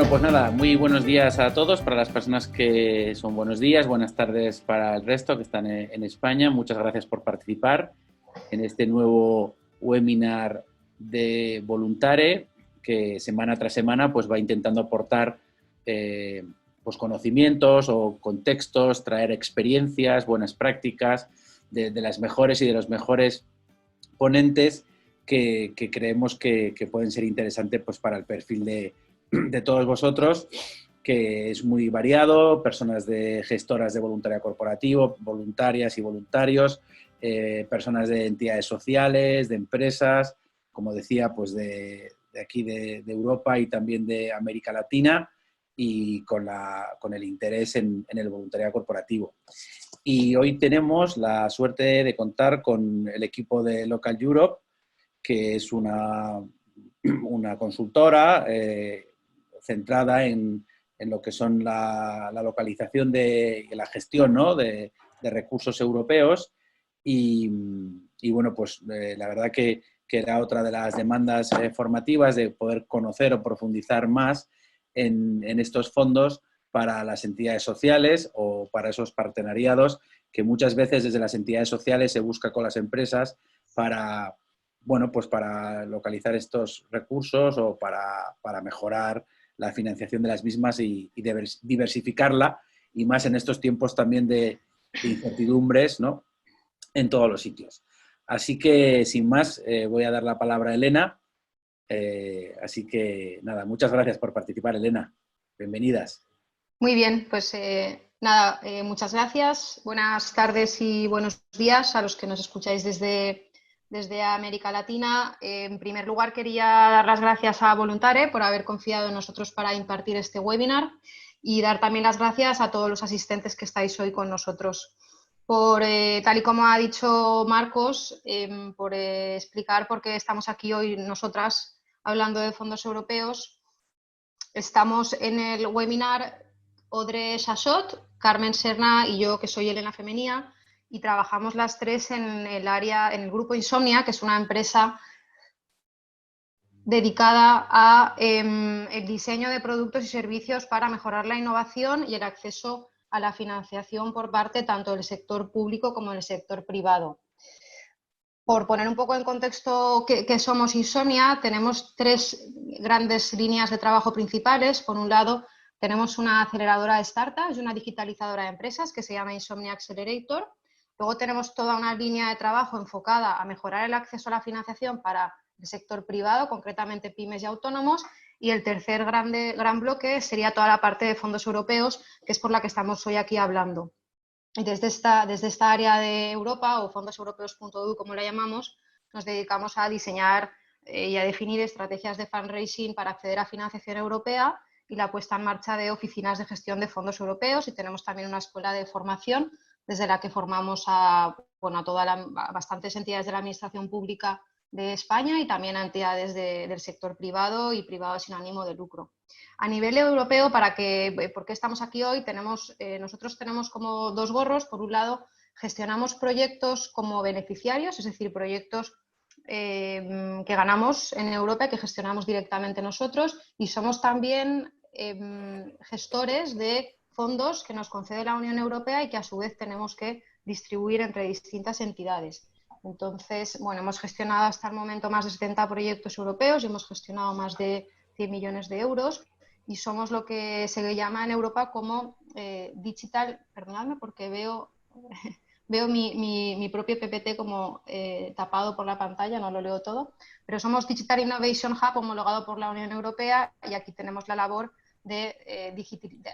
Bueno, pues nada, muy buenos días a todos, para las personas que son buenos días, buenas tardes para el resto que están en España. Muchas gracias por participar en este nuevo webinar de Voluntare, que semana tras semana pues va intentando aportar pues conocimientos o contextos, traer experiencias, buenas prácticas de las mejores y de los mejores ponentes que creemos que pueden ser interesantes pues, para el perfil de todos vosotros, que es muy variado, personas de gestoras de voluntariado corporativo, voluntarias y voluntarios, personas de entidades sociales, de empresas, como decía, pues de aquí de Europa y también de América Latina, y con el interés en el voluntariado corporativo. Y hoy tenemos la suerte de contar con el equipo de Local Europe, que es una consultora centrada en lo que son la localización y la gestión, ¿no?, de recursos europeos. Y bueno, pues la verdad que era otra de las demandas formativas, de poder conocer o profundizar más en estos fondos para las entidades sociales o para esos partenariados que muchas veces desde las entidades sociales se busca con las empresas para, bueno, pues para localizar estos recursos o para mejorar la financiación de las mismas y diversificarla, y más en estos tiempos también de incertidumbres, ¿no?, en todos los sitios. Así que, sin más, voy a dar la palabra a Elena. Así que, nada, muchas gracias por participar, Elena. Bienvenidas. Muy bien, pues nada, muchas gracias. Buenas tardes y buenos días a los que nos escucháis desde América Latina. En primer lugar, quería dar las gracias a Voluntare por haber confiado en nosotros para impartir este webinar, y dar también las gracias a todos los asistentes que estáis hoy con nosotros. Tal y como ha dicho Marcos, por explicar por qué estamos aquí hoy nosotras hablando de fondos europeos. Estamos en el webinar Audrey Chachot, Carmen Serna y yo, que soy Elena Femenía, y trabajamos las tres en el grupo Insomnia, que es una empresa dedicada a el diseño de productos y servicios para mejorar la innovación y el acceso a la financiación por parte tanto del sector público como del sector privado. Por poner un poco en contexto qué somos Insomnia, tenemos tres grandes líneas de trabajo principales. Por un lado, tenemos una aceleradora de startups y una digitalizadora de empresas que se llama Insomnia Accelerator. Luego tenemos toda una línea de trabajo enfocada a mejorar el acceso a la financiación para el sector privado, concretamente pymes y autónomos. Y el tercer gran bloque sería toda la parte de fondos europeos, que es por la que estamos hoy aquí hablando. Y desde esta área de Europa, o fondoseuropeos.eu, como la llamamos, nos dedicamos a diseñar y a definir estrategias de fundraising para acceder a financiación europea y la puesta en marcha de oficinas de gestión de fondos europeos, y tenemos también una escuela de formación desde la que formamos a bastantes entidades de la administración pública de España y también a entidades del sector privado y privado sin ánimo de lucro. A nivel europeo, ¿por qué estamos aquí hoy? Nosotros tenemos como dos gorros. Por un lado, gestionamos proyectos como beneficiarios, es decir, proyectos que ganamos en Europa y que gestionamos directamente nosotros, y somos también gestores de fondos que nos concede la Unión Europea y que a su vez tenemos que distribuir entre distintas entidades. Entonces, bueno, hemos gestionado hasta el momento más de 70 proyectos europeos y hemos gestionado más de 100 millones de euros. Y somos lo que se llama en Europa como digital, perdonadme porque veo mi propio PPT como tapado por la pantalla, no lo leo todo, pero somos Digital Innovation Hub homologado por la Unión Europea, y aquí tenemos la labor de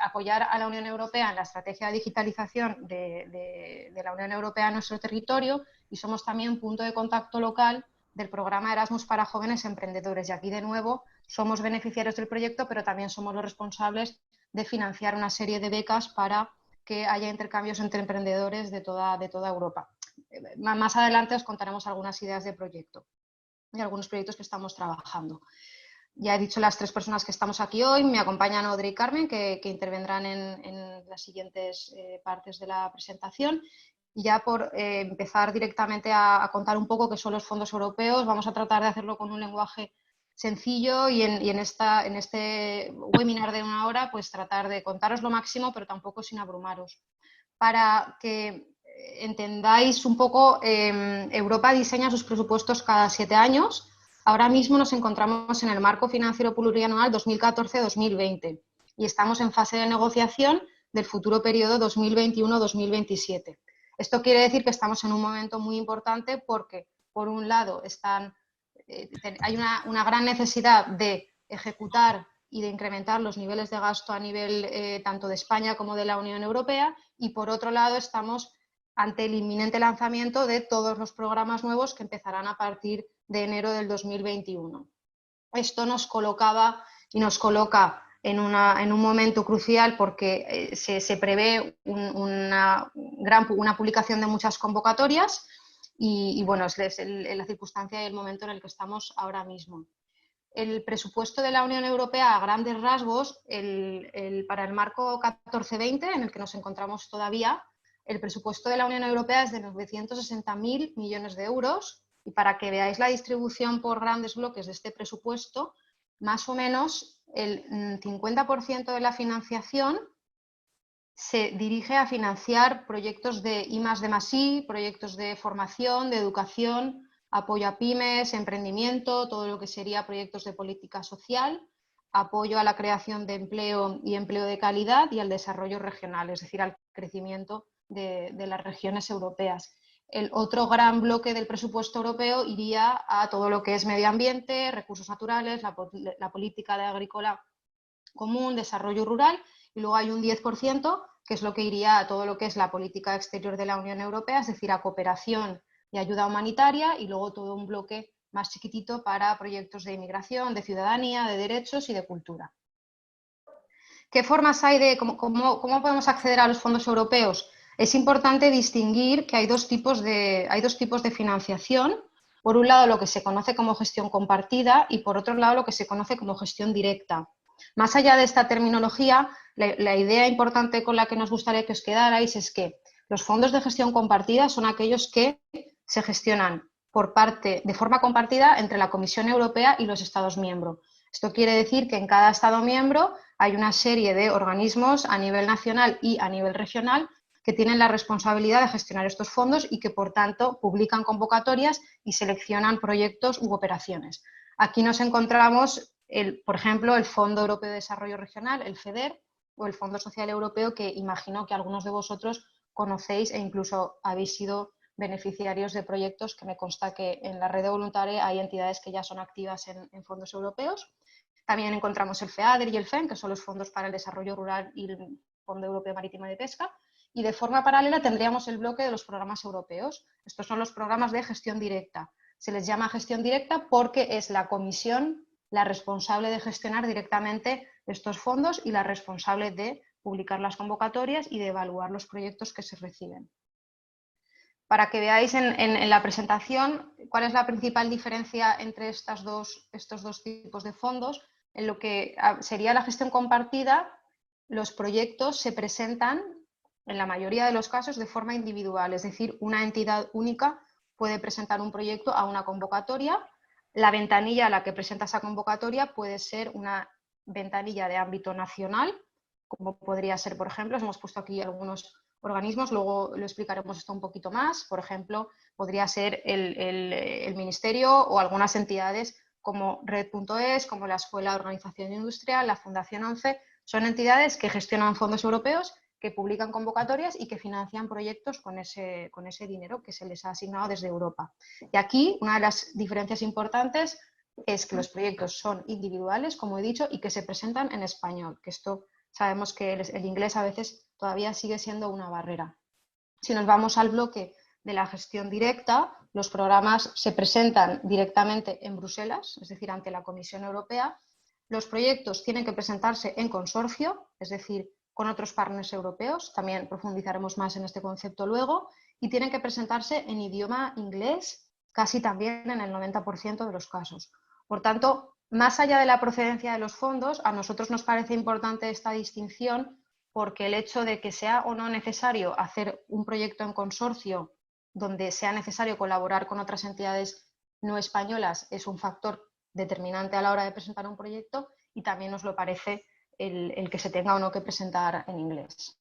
apoyar a la Unión Europea en la estrategia de digitalización de la Unión Europea en nuestro territorio, y somos también punto de contacto local del programa Erasmus para jóvenes emprendedores. Y aquí, de nuevo, somos beneficiarios del proyecto, pero también somos los responsables de financiar una serie de becas para que haya intercambios entre emprendedores de toda Europa. Más adelante os contaremos algunas ideas de proyecto y algunos proyectos que estamos trabajando. Ya he dicho las tres personas que estamos aquí hoy. Me acompañan Audrey y Carmen, que intervendrán en las siguientes partes de la presentación. Y ya por empezar directamente a contar un poco qué son los fondos europeos, vamos a tratar de hacerlo con un lenguaje sencillo y en este webinar de 1 hora pues tratar de contaros lo máximo, pero tampoco sin abrumaros. Para que entendáis un poco, Europa diseña sus presupuestos cada 7 años. Ahora mismo nos encontramos en el marco financiero plurianual 2014-2020 y estamos en fase de negociación del futuro periodo 2021-2027. Esto quiere decir que estamos en un momento muy importante porque, por un lado, hay una gran necesidad de ejecutar y de incrementar los niveles de gasto a nivel tanto de España como de la Unión Europea, y por otro lado estamos ante el inminente lanzamiento de todos los programas nuevos que empezarán a partir de enero del 2021. Esto nos colocaba y nos coloca en un momento crucial porque se prevé una publicación de muchas convocatorias y bueno, es la circunstancia y el momento en el que estamos ahora mismo. El presupuesto de la Unión Europea, a grandes rasgos, para el marco 14-20, en el que nos encontramos todavía, el presupuesto de la Unión Europea es de 960.000 millones de euros, y para que veáis la distribución por grandes bloques de este presupuesto, más o menos el 50% de la financiación se dirige a financiar proyectos de I+D+I, proyectos de formación, de educación, apoyo a pymes, emprendimiento, todo lo que sería proyectos de política social, apoyo a la creación de empleo y empleo de calidad y al desarrollo regional, es decir, al crecimiento de las regiones europeas. El otro gran bloque del presupuesto europeo iría a todo lo que es medio ambiente, recursos naturales, la política agrícola común, desarrollo rural, y luego hay un 10% que es lo que iría a todo lo que es la política exterior de la Unión Europea, es decir, a cooperación y ayuda humanitaria, y luego todo un bloque más chiquitito para proyectos de inmigración, de ciudadanía, de derechos y de cultura. ¿Qué formas hay de cómo podemos acceder a los fondos europeos? Es importante distinguir que hay dos tipos de financiación. Por un lado, lo que se conoce como gestión compartida y, por otro lado, lo que se conoce como gestión directa. Más allá de esta terminología, la idea importante con la que nos gustaría que os quedarais es que los fondos de gestión compartida son aquellos que se gestionan de forma compartida entre la Comisión Europea y los Estados miembros. Esto quiere decir que en cada Estado miembro hay una serie de organismos a nivel nacional y a nivel regional que tienen la responsabilidad de gestionar estos fondos y que, por tanto, publican convocatorias y seleccionan proyectos u operaciones. Aquí nos encontramos, por ejemplo, el Fondo Europeo de Desarrollo Regional, el FEDER, o el Fondo Social Europeo, que imagino que algunos de vosotros conocéis e incluso habéis sido beneficiarios de proyectos, que me consta que en la red de voluntarios hay entidades que ya son activas en fondos europeos. También encontramos el FEADER y el FEM, que son los fondos para el desarrollo rural y el Fondo Europeo Marítimo de Pesca. Y de forma paralela tendríamos el bloque de los programas europeos. Estos son los programas de gestión directa. Se les llama gestión directa porque es la Comisión la responsable de gestionar directamente estos fondos y la responsable de publicar las convocatorias y de evaluar los proyectos que se reciben. Para que veáis en la presentación cuál es la principal diferencia entre estos dos tipos de fondos. En lo que sería la gestión compartida, los proyectos se presentan en la mayoría de los casos de forma individual, es decir, una entidad única puede presentar un proyecto a una convocatoria. La ventanilla a la que presenta esa convocatoria puede ser una ventanilla de ámbito nacional, como podría ser, por ejemplo, hemos puesto aquí algunos organismos, luego lo explicaremos esto un poquito más. Por ejemplo, podría ser el Ministerio o algunas entidades como Red.es, como la Escuela de Organización Industrial, la Fundación 11, son entidades que gestionan fondos europeos, que publican convocatorias y que financian proyectos con ese dinero que se les ha asignado desde Europa. Y aquí una de las diferencias importantes es que los proyectos son individuales, como he dicho, y que se presentan en español, que esto sabemos que el inglés a veces todavía sigue siendo una barrera. Si nos vamos al bloque de la gestión directa, los programas se presentan directamente en Bruselas, es decir, ante la Comisión Europea. Los proyectos tienen que presentarse en consorcio, es decir, con otros partners europeos, también profundizaremos más en este concepto luego, y tienen que presentarse en idioma inglés, casi también en el 90% de los casos. Por tanto, más allá de la procedencia de los fondos, a nosotros nos parece importante esta distinción porque el hecho de que sea o no necesario hacer un proyecto en consorcio donde sea necesario colaborar con otras entidades no españolas es un factor determinante a la hora de presentar un proyecto, y también nos lo parece el que se tenga o no que presentar en inglés.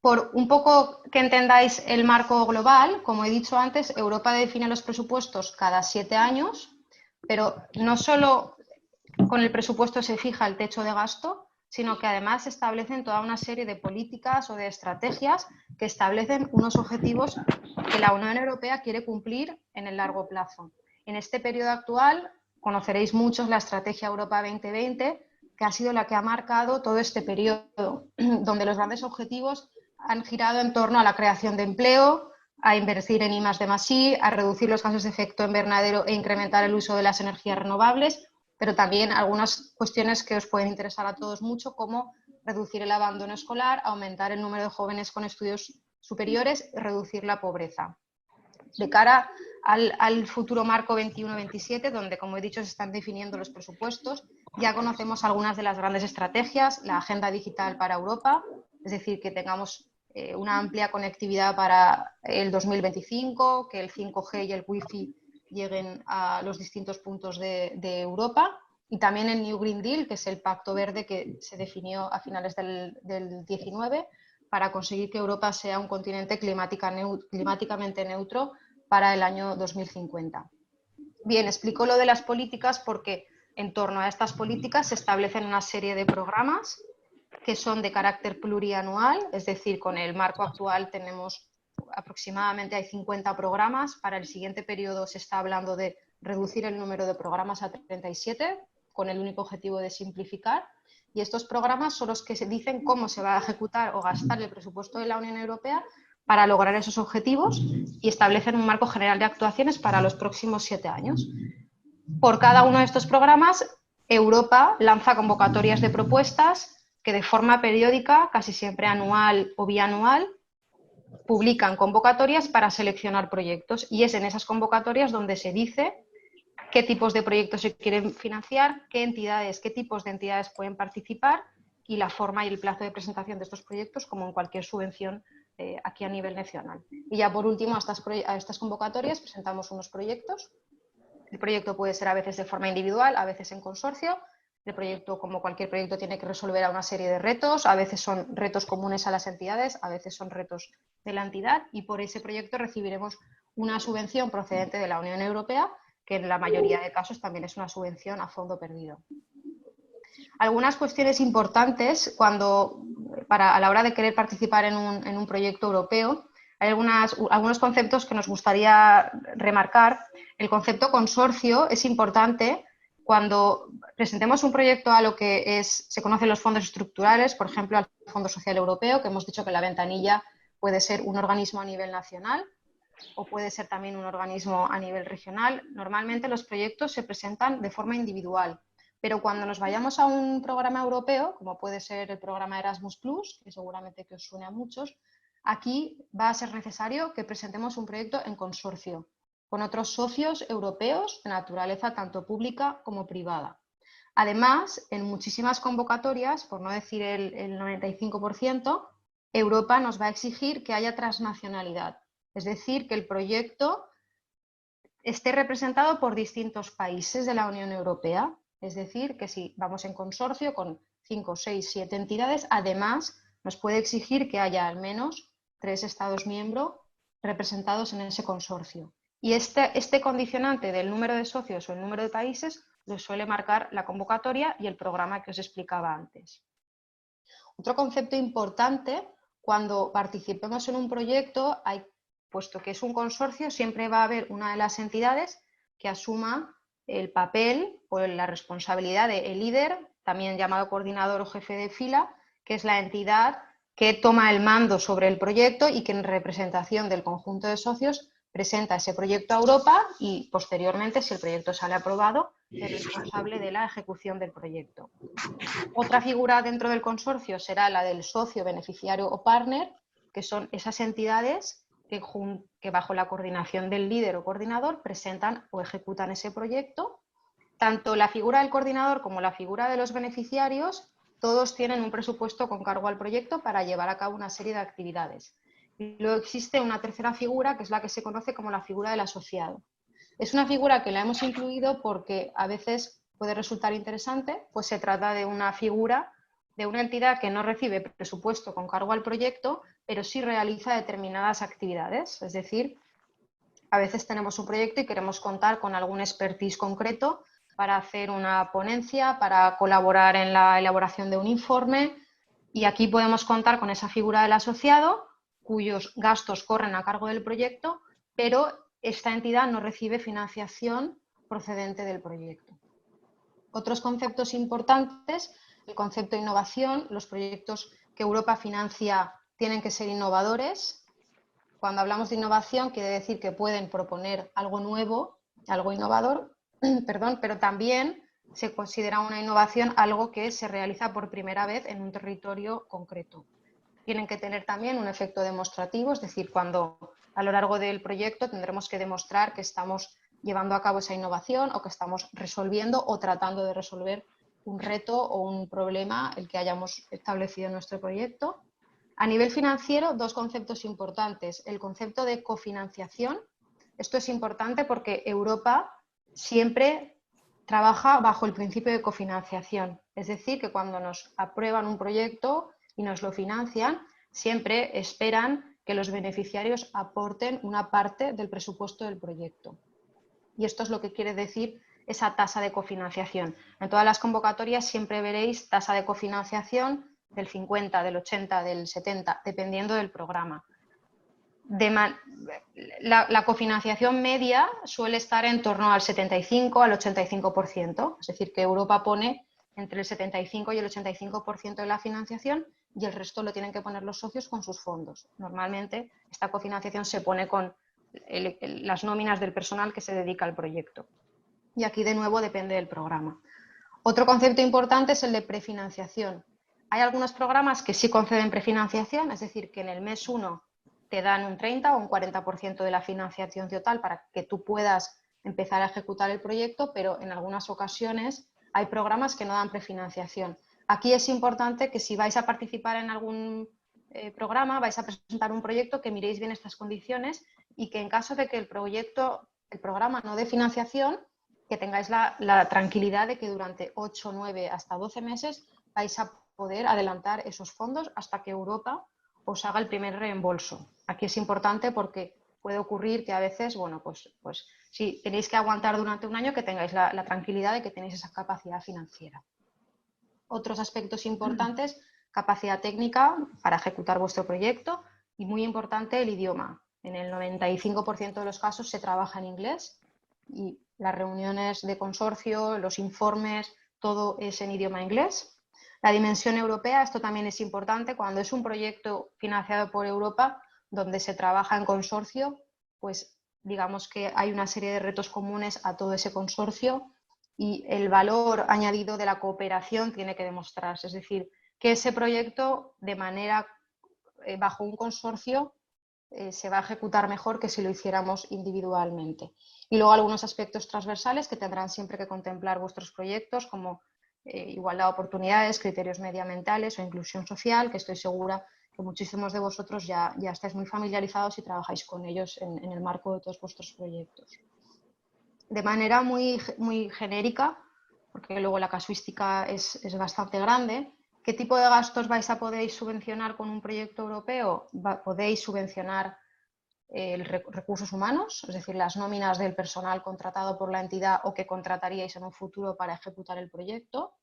Por un poco que entendáis el marco global, como he dicho antes, Europa define los presupuestos cada 7 años, pero no solo con el presupuesto se fija el techo de gasto, sino que además se establecen toda una serie de políticas o de estrategias que establecen unos objetivos que la Unión Europea quiere cumplir en el largo plazo. En este periodo actual conoceréis muchos la Estrategia Europa 2020, que ha sido la que ha marcado todo este periodo, donde los grandes objetivos han girado en torno a la creación de empleo, a invertir en I+D+I, a reducir los gases de efecto invernadero e incrementar el uso de las energías renovables, pero también algunas cuestiones que os pueden interesar a todos mucho, como reducir el abandono escolar, aumentar el número de jóvenes con estudios superiores y reducir la pobreza. De cara al futuro marco 21-27, donde, como he dicho, se están definiendo los presupuestos, ya conocemos algunas de las grandes estrategias: la Agenda Digital para Europa, es decir, que tengamos una amplia conectividad para el 2025, que el 5G y el Wi-Fi lleguen a los distintos puntos de Europa, y también el New Green Deal, que es el pacto verde que se definió a finales del 19 para conseguir que Europa sea un continente climáticamente neutro para el año 2050. Bien, explico lo de las políticas porque en torno a estas políticas se establecen una serie de programas que son de carácter plurianual, es decir, con el marco actual tenemos aproximadamente hay 50 programas. Para el siguiente periodo se está hablando de reducir el número de programas a 37, con el único objetivo de simplificar. Y estos programas son los que se dicen cómo se va a ejecutar o gastar el presupuesto de la Unión Europea para lograr esos objetivos, y establecen un marco general de actuaciones para los próximos 7 años. Por cada uno de estos programas, Europa lanza convocatorias de propuestas que de forma periódica, casi siempre anual o bianual, publican convocatorias para seleccionar proyectos, y es en esas convocatorias donde se dice qué tipos de proyectos se quieren financiar, qué tipos de entidades pueden participar, y la forma y el plazo de presentación de estos proyectos, como en cualquier subvención aquí a nivel nacional. Y ya por último, a estas convocatorias presentamos unos proyectos. El proyecto puede ser a veces de forma individual, a veces en consorcio. El proyecto, como cualquier proyecto, tiene que resolver a una serie de retos. A veces son retos comunes a las entidades, a veces son retos de la entidad, y por ese proyecto recibiremos una subvención procedente de la Unión Europea, que en la mayoría de casos también es una subvención a fondo perdido. Algunas cuestiones importantes a la hora de querer participar en un proyecto europeo. Hay algunos conceptos que nos gustaría remarcar. El concepto consorcio es importante cuando presentemos un proyecto a lo que se conocen los fondos estructurales, por ejemplo, al Fondo Social Europeo, que hemos dicho que la ventanilla puede ser un organismo a nivel nacional o puede ser también un organismo a nivel regional. Normalmente los proyectos se presentan de forma individual, pero cuando nos vayamos a un programa europeo, como puede ser el programa Erasmus+, que seguramente que os suene a muchos, aquí va a ser necesario que presentemos un proyecto en consorcio, con otros socios europeos de naturaleza tanto pública como privada. Además, en muchísimas convocatorias, por no decir el 95%, Europa nos va a exigir que haya transnacionalidad, es decir, que el proyecto esté representado por distintos países de la Unión Europea. Es decir, que si vamos en consorcio con 5, 6, 7 entidades, además nos puede exigir que haya al menos 3 Estados miembros representados en ese consorcio. Y este condicionante del número de socios o el número de países lo suele marcar la convocatoria y el programa que os explicaba antes. Otro concepto importante: cuando participemos en un proyecto, puesto que es un consorcio, siempre va a haber una de las entidades que asuma el papel o la responsabilidad del líder, también llamado coordinador o jefe de fila, que es la entidad que toma el mando sobre el proyecto y que en representación del conjunto de socios presenta ese proyecto a Europa, y posteriormente, si el proyecto sale aprobado, es responsable de la ejecución del proyecto. Otra figura dentro del consorcio será la del socio, beneficiario o partner, que son esas entidades que bajo la coordinación del líder o coordinador presentan o ejecutan ese proyecto. Tanto la figura del coordinador como la figura de los beneficiarios, todos tienen un presupuesto con cargo al proyecto para llevar a cabo una serie de actividades. Y luego existe una tercera figura, que es la que se conoce como la figura del asociado. Es una figura que la hemos incluido porque a veces puede resultar interesante, pues se trata de una figura de una entidad que no recibe presupuesto con cargo al proyecto, pero sí realiza determinadas actividades. Es decir, a veces tenemos un proyecto y queremos contar con algún expertise concreto para hacer una ponencia, para colaborar en la elaboración de un informe, y aquí podemos contar con esa figura del asociado, cuyos gastos corren a cargo del proyecto, pero esta entidad no recibe financiación procedente del proyecto. Otros conceptos importantes, el concepto de innovación. Los proyectos que Europa financia tienen que ser innovadores. Cuando hablamos de innovación, quiere decir que pueden proponer algo nuevo, algo innovador, perdón, pero también se considera una innovación algo que se realiza por primera vez en un territorio concreto. Tienen que tener también un efecto demostrativo, es decir, cuando a lo largo del proyecto tendremos que demostrar que estamos llevando a cabo esa innovación o que estamos resolviendo o tratando de resolver un reto o un problema el que hayamos establecido en nuestro proyecto. A nivel financiero, dos conceptos importantes. El concepto de cofinanciación. Esto es importante porque Europa siempre trabaja bajo el principio de cofinanciación. Es decir, que cuando nos aprueban un proyecto y nos lo financian, siempre esperan que los beneficiarios aporten una parte del presupuesto del proyecto. Y esto es lo que quiere decir esa tasa de cofinanciación. En todas las convocatorias siempre veréis tasa de cofinanciación del 50, del 80, del 70, dependiendo del programa. La cofinanciación media suele estar en torno al 75 al 85%, es decir, que Europa pone entre el 75 y el 85% de la financiación y el resto lo tienen que poner los socios con sus fondos. Normalmente esta cofinanciación se pone con las nóminas del personal que se dedica al proyecto. Y aquí de nuevo depende del programa. Otro concepto importante es el de prefinanciación. Hay algunos programas que sí conceden prefinanciación, es decir, que en el mes 1 te dan un 30 o un 40% de la financiación total para que tú puedas empezar a ejecutar el proyecto, pero en algunas ocasiones hay programas que no dan prefinanciación. Aquí es importante que si vais a participar en algún programa, vais a presentar un proyecto, que miréis bien estas condiciones y que en caso de que el programa no dé financiación, que tengáis la tranquilidad de que durante 8, 9, hasta 12 meses vais a poder adelantar esos fondos hasta que Europa os haga el primer reembolso. Aquí es importante porque puede ocurrir que a veces, bueno, pues si tenéis que aguantar durante un año, que tengáis la tranquilidad de que tenéis esa capacidad financiera. Otros aspectos importantes, capacidad técnica para ejecutar vuestro proyecto y muy importante el idioma. En el 95% de los casos se trabaja en inglés y las reuniones de consorcio, los informes, todo es en idioma inglés. La dimensión europea, esto también es importante. Cuando es un proyecto financiado por Europa, donde se trabaja en consorcio, pues digamos que hay una serie de retos comunes a todo ese consorcio y el valor añadido de la cooperación tiene que demostrarse. Es decir, que ese proyecto de manera bajo un consorcio se va a ejecutar mejor que si lo hiciéramos individualmente. Y luego algunos aspectos transversales que tendrán siempre que contemplar vuestros proyectos, como igualdad de oportunidades, criterios medioambientales o inclusión social, que estoy segura que muchísimos de vosotros ya estáis muy familiarizados y trabajáis con ellos en el marco de todos vuestros proyectos. De manera muy genérica, porque luego la casuística es bastante grande, ¿qué tipo de gastos vais a poder subvencionar con un proyecto europeo? Podéis subvencionar recursos humanos, es decir, las nóminas del personal contratado por la entidad o que contrataríais en un futuro para ejecutar el proyecto,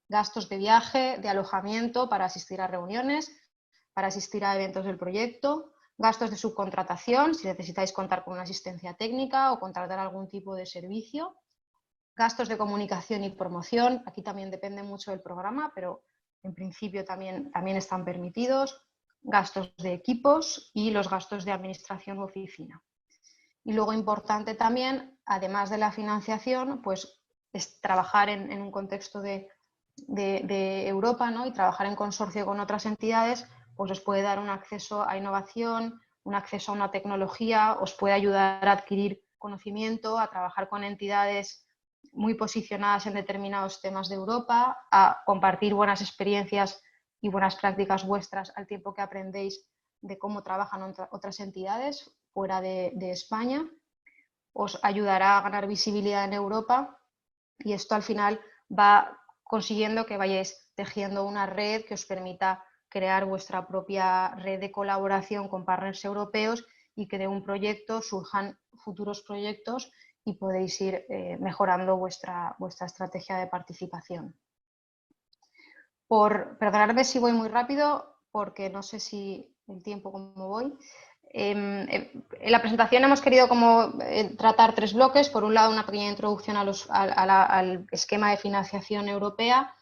gastos de viaje, de alojamiento para asistir a reuniones, para asistir a eventos del proyecto, gastos de subcontratación, si necesitáis contar con una asistencia técnica o contratar algún tipo de servicio, gastos de comunicación y promoción, aquí también depende mucho del programa, pero en principio también están permitidos, gastos de equipos y los gastos de administración u oficina. Y luego importante también, además de la financiación, pues es trabajar en un contexto de Europa, ¿no? Y trabajar en consorcio con otras entidades, pues os puede dar un acceso a innovación, un acceso a una tecnología, os puede ayudar a adquirir conocimiento, a trabajar con entidades muy posicionadas en determinados temas de Europa, a compartir buenas experiencias y buenas prácticas vuestras al tiempo que aprendéis de cómo trabajan otras entidades fuera de España. os ayudará a ganar visibilidad en Europa y esto al final va consiguiendo que vayáis tejiendo una red que os permita crear vuestra propia red de colaboración con partners europeos y que de un proyecto surjan futuros proyectos y podéis ir mejorando vuestra estrategia de participación. Perdonadme si voy muy rápido, porque no sé si el tiempo como voy. En la presentación hemos querido tratar 3 bloques. Por un lado, una pequeña introducción al esquema de financiación europea.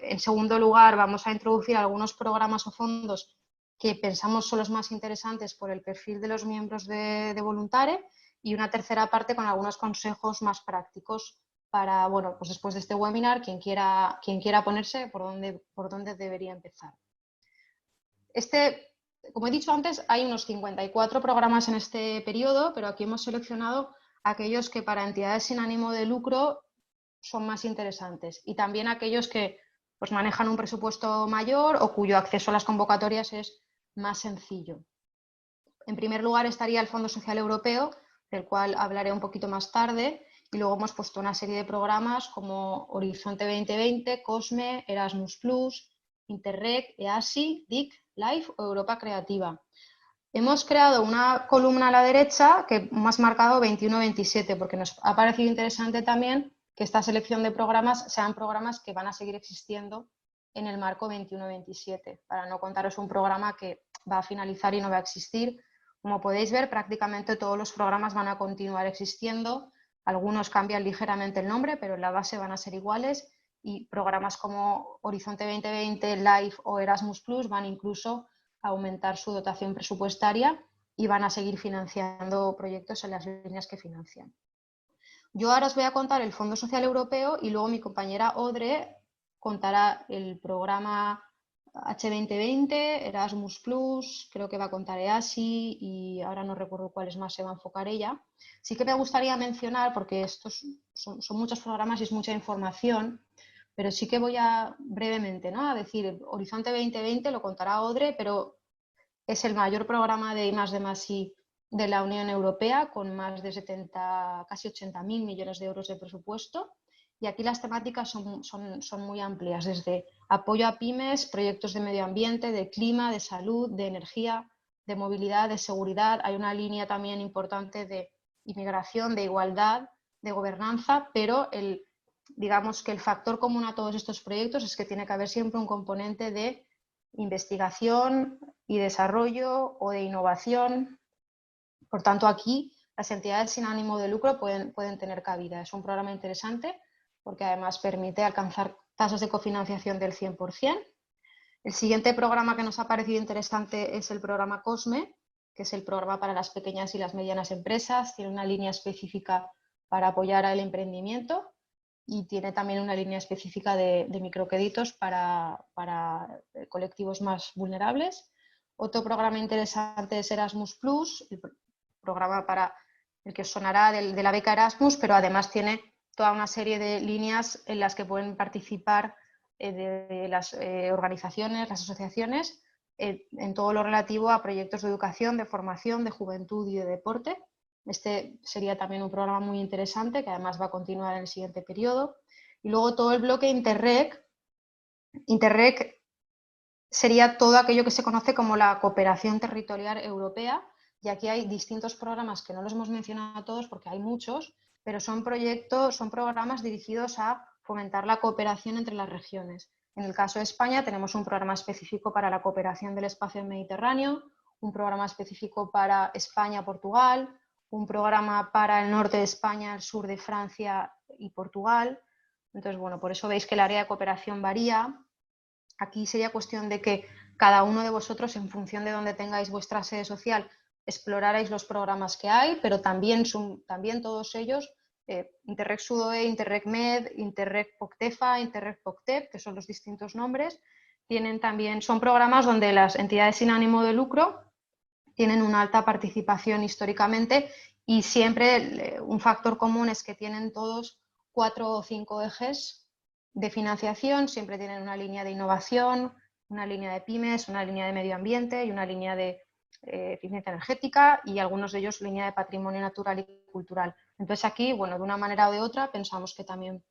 En segundo lugar, vamos a introducir algunos programas o fondos que pensamos son los más interesantes por el perfil de los miembros de Voluntare, y una tercera parte con algunos consejos más prácticos para, bueno, pues después de este webinar, quien quiera ponerse, por dónde debería empezar. Como he dicho antes, hay unos 54 programas en este periodo, pero aquí hemos seleccionado aquellos que para entidades sin ánimo de lucro son más interesantes y también aquellos que pues, manejan un presupuesto mayor o cuyo acceso a las convocatorias es más sencillo. En primer lugar estaría el Fondo Social Europeo, del cual hablaré un poquito más tarde, y luego hemos puesto una serie de programas como Horizonte 2020, COSME, Erasmus+, Interreg, EASI, DIC, LIFE o Europa Creativa. Hemos creado una columna a la derecha que hemos marcado 21-27 porque nos ha parecido interesante también que esta selección de programas sean programas que van a seguir existiendo en el marco 21-27, para no contaros un programa que va a finalizar y no va a existir. Como podéis ver, prácticamente todos los programas van a continuar existiendo, algunos cambian ligeramente el nombre, pero en la base van a ser iguales, y programas como Horizonte 2020, LIFE o Erasmus+ van incluso a aumentar su dotación presupuestaria y van a seguir financiando proyectos en las líneas que financian. Yo ahora os voy a contar el Fondo Social Europeo y luego mi compañera Audrey contará el programa H2020, Erasmus+, creo que va a contar EASI y ahora no recuerdo cuáles más se va a enfocar ella. Sí que me gustaría mencionar, porque estos son muchos programas y es mucha información, pero sí que voy a brevemente, ¿no?, a decir, Horizonte 2020 lo contará Audrey, pero es el mayor programa de I+D+I de la Unión Europea, con más de casi 80.000 millones de euros de presupuesto. Y aquí las temáticas son muy amplias, desde apoyo a pymes, proyectos de medio ambiente, de clima, de salud, de energía, de movilidad, de seguridad. Hay una línea también importante de inmigración, de igualdad, de gobernanza, pero digamos que el factor común a todos estos proyectos es que tiene que haber siempre un componente de investigación y desarrollo o de innovación. Por tanto, aquí las entidades sin ánimo de lucro pueden tener cabida. Es un programa interesante porque además permite alcanzar tasas de cofinanciación del 100%. El siguiente programa que nos ha parecido interesante es el programa COSME, que es el programa para las pequeñas y las medianas empresas. Tiene una línea específica para apoyar al emprendimiento y tiene también una línea específica de microcréditos para colectivos más vulnerables. Otro programa interesante es Erasmus+, el programa para el que os sonará de la beca Erasmus, pero además tiene toda una serie de líneas en las que pueden participar de las organizaciones, las asociaciones, en todo lo relativo a proyectos de educación, de formación, de juventud y de deporte. Este sería también un programa muy interesante que además va a continuar en el siguiente periodo. Y luego todo el bloque Interreg. Interreg sería todo aquello que se conoce como la cooperación territorial europea, y aquí hay distintos programas que no los hemos mencionado todos porque hay muchos, pero son programas dirigidos a fomentar la cooperación entre las regiones. En el caso de España tenemos un programa específico para la cooperación del espacio mediterráneo, un programa específico para España-Portugal, un programa para el norte de España, el sur de Francia y Portugal. Entonces, bueno, por eso veis que el área de cooperación varía. Aquí sería cuestión de que cada uno de vosotros, en función de donde tengáis vuestra sede social, explorarais los programas que hay, pero también todos ellos, Interreg Sudoe, Interreg Med, Interreg Poctefa, Interreg Poctep, que son los distintos nombres, son programas donde las entidades sin ánimo de lucro tienen una alta participación históricamente, y siempre un factor común es que tienen todos 4 o 5 ejes de financiación. Siempre tienen una línea de innovación, una línea de pymes, una línea de medio ambiente y una línea de eficiencia energética y algunos de ellos línea de patrimonio natural y cultural. Entonces aquí, bueno, de una manera o de otra pensamos que también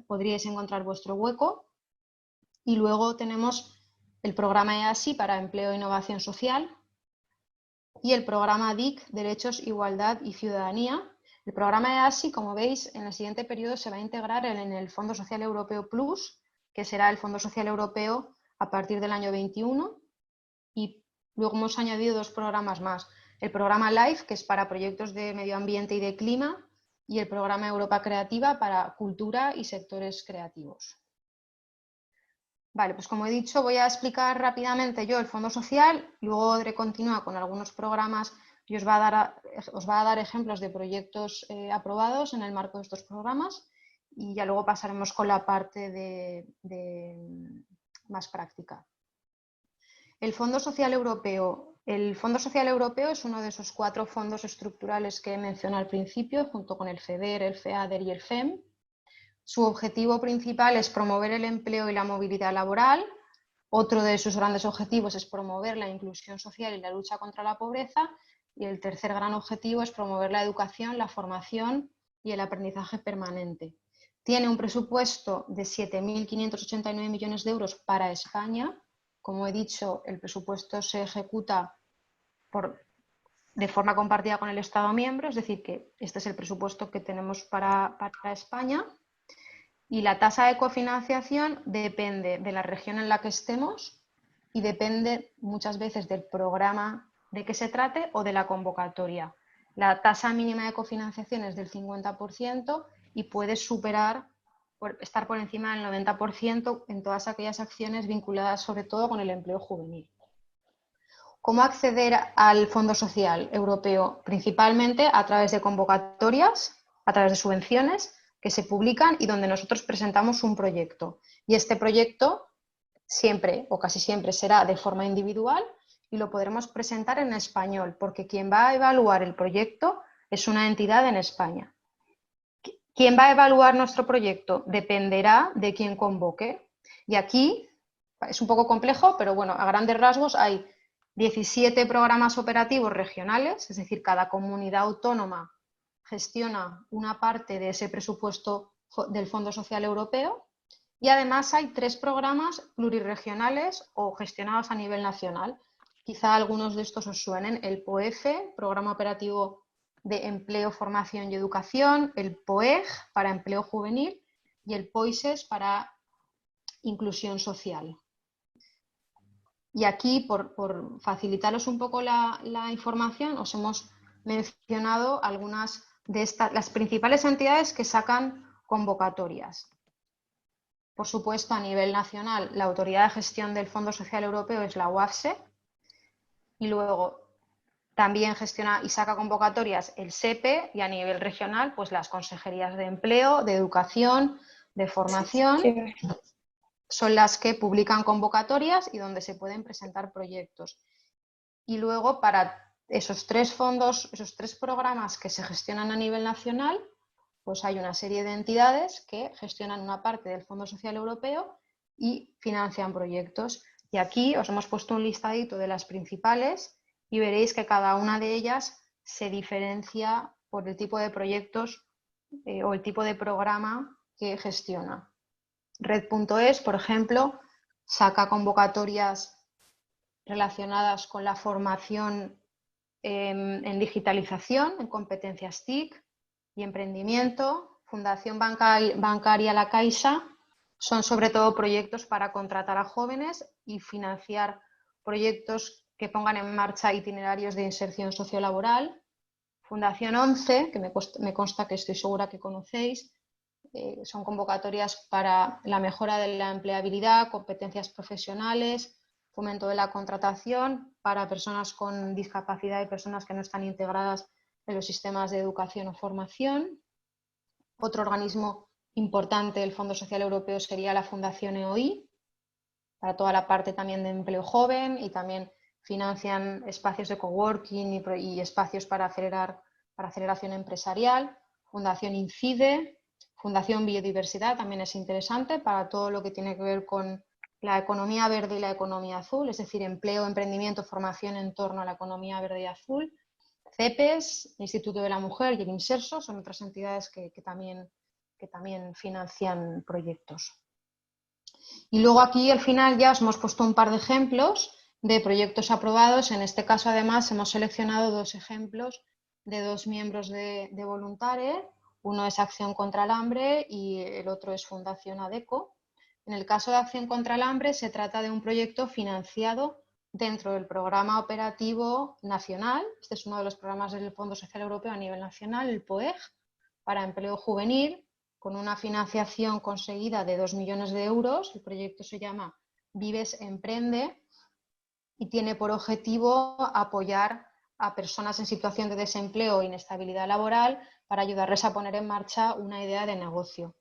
podríais encontrar vuestro hueco. Y luego tenemos el programa EASI para empleo e innovación social y el programa DIC, Derechos, Igualdad y Ciudadanía. El programa EASI, como veis, en el siguiente periodo se va a integrar en el Fondo Social Europeo Plus, que será el Fondo Social Europeo a partir del año 21. Y luego hemos añadido 2 programas más. El programa LIFE, que es para proyectos de medio ambiente y de clima, y el programa Europa Creativa para cultura y sectores creativos. Vale, pues como he dicho, voy a explicar rápidamente yo el Fondo Social, luego Audrey continúa con algunos programas y os va a dar ejemplos de proyectos aprobados en el marco de estos programas y ya luego pasaremos con la parte más práctica. El Fondo Social Europeo. El Fondo Social Europeo es uno de esos 4 fondos estructurales que he mencionado al principio, junto con el FEDER, el FEADER y el FEM. Su objetivo principal es promover el empleo y la movilidad laboral. Otro de sus grandes objetivos es promover la inclusión social y la lucha contra la pobreza. Y el tercer gran objetivo es promover la educación, la formación y el aprendizaje permanente. Tiene un presupuesto de 7.589 millones de euros para España. Como he dicho, el presupuesto se ejecuta de forma compartida con el Estado miembro, es decir, que este es el presupuesto que tenemos para España. Y la tasa de cofinanciación depende de la región en la que estemos y depende muchas veces del programa de que se trate o de la convocatoria. La tasa mínima de cofinanciación es del 50% y puede estar por encima del 90% en todas aquellas acciones vinculadas sobre todo con el empleo juvenil. ¿Cómo acceder al Fondo Social Europeo? Principalmente a través de convocatorias, a través de subvenciones que se publican y donde nosotros presentamos un proyecto. Y este proyecto siempre o casi siempre será de forma individual y lo podremos presentar en español, porque quien va a evaluar el proyecto es una entidad en España. ¿Quién va a evaluar nuestro proyecto? Dependerá de quién convoque. Y aquí es un poco complejo, pero bueno, a grandes rasgos hay 17 programas operativos regionales, es decir, cada comunidad autónoma gestiona una parte de ese presupuesto del Fondo Social Europeo y además hay 3 programas plurirregionales o gestionados a nivel nacional. Quizá algunos de estos os suenen: el POEF, Programa Operativo de Empleo, Formación y Educación, el POEG para Empleo Juvenil y el POISES para Inclusión Social. Y aquí, por facilitaros un poco la información, os hemos mencionado algunas de las principales entidades que sacan convocatorias. Por supuesto, a nivel nacional, la Autoridad de Gestión del Fondo Social Europeo es la UAFSE y luego también gestiona y saca convocatorias el SEPE y a nivel regional, pues las consejerías de empleo, de educación, de formación. Sí. Son las que publican convocatorias y donde se pueden presentar proyectos. Y luego para esos 3 fondos, esos 3 programas que se gestionan a nivel nacional, pues hay una serie de entidades que gestionan una parte del Fondo Social Europeo y financian proyectos. Y aquí os hemos puesto un listadito de las principales y veréis que cada una de ellas se diferencia por el tipo de proyectos o el tipo de programa que gestiona. Red.es, por ejemplo, saca convocatorias relacionadas con la formación en digitalización, en competencias TIC y emprendimiento. Fundación Bancaria La Caixa son sobre todo proyectos para contratar a jóvenes y financiar proyectos que pongan en marcha itinerarios de inserción sociolaboral. Fundación 11, que me consta que estoy segura que conocéis, son convocatorias para la mejora de la empleabilidad, competencias profesionales, fomento de la contratación para personas con discapacidad y personas que no están integradas en los sistemas de educación o formación. Otro organismo importante del Fondo Social Europeo sería la Fundación EOI, para toda la parte también de empleo joven, y también financian espacios de coworking y espacios para aceleración empresarial. Fundación Incide, Fundación Biodiversidad también es interesante para todo lo que tiene que ver con la economía verde y la economía azul, es decir, empleo, emprendimiento, formación en torno a la economía verde y azul. CEPES, el Instituto de la Mujer y el Inserso son otras entidades que también financian proyectos. Y luego aquí al final ya os hemos puesto un par de ejemplos de proyectos aprobados. En este caso además hemos seleccionado 2 ejemplos de 2 miembros de Voluntare. Uno es Acción contra el Hambre y el otro es Fundación ADECO. En el caso de Acción contra el Hambre se trata de un proyecto financiado dentro del Programa Operativo Nacional. Este es uno de los programas del Fondo Social Europeo a nivel nacional, el POEG, para empleo juvenil, con una financiación conseguida de 2 millones de euros. El proyecto se llama Vives Emprende y tiene por objetivo apoyar a personas en situación de desempleo e inestabilidad laboral para ayudarles a poner en marcha una idea de negocio.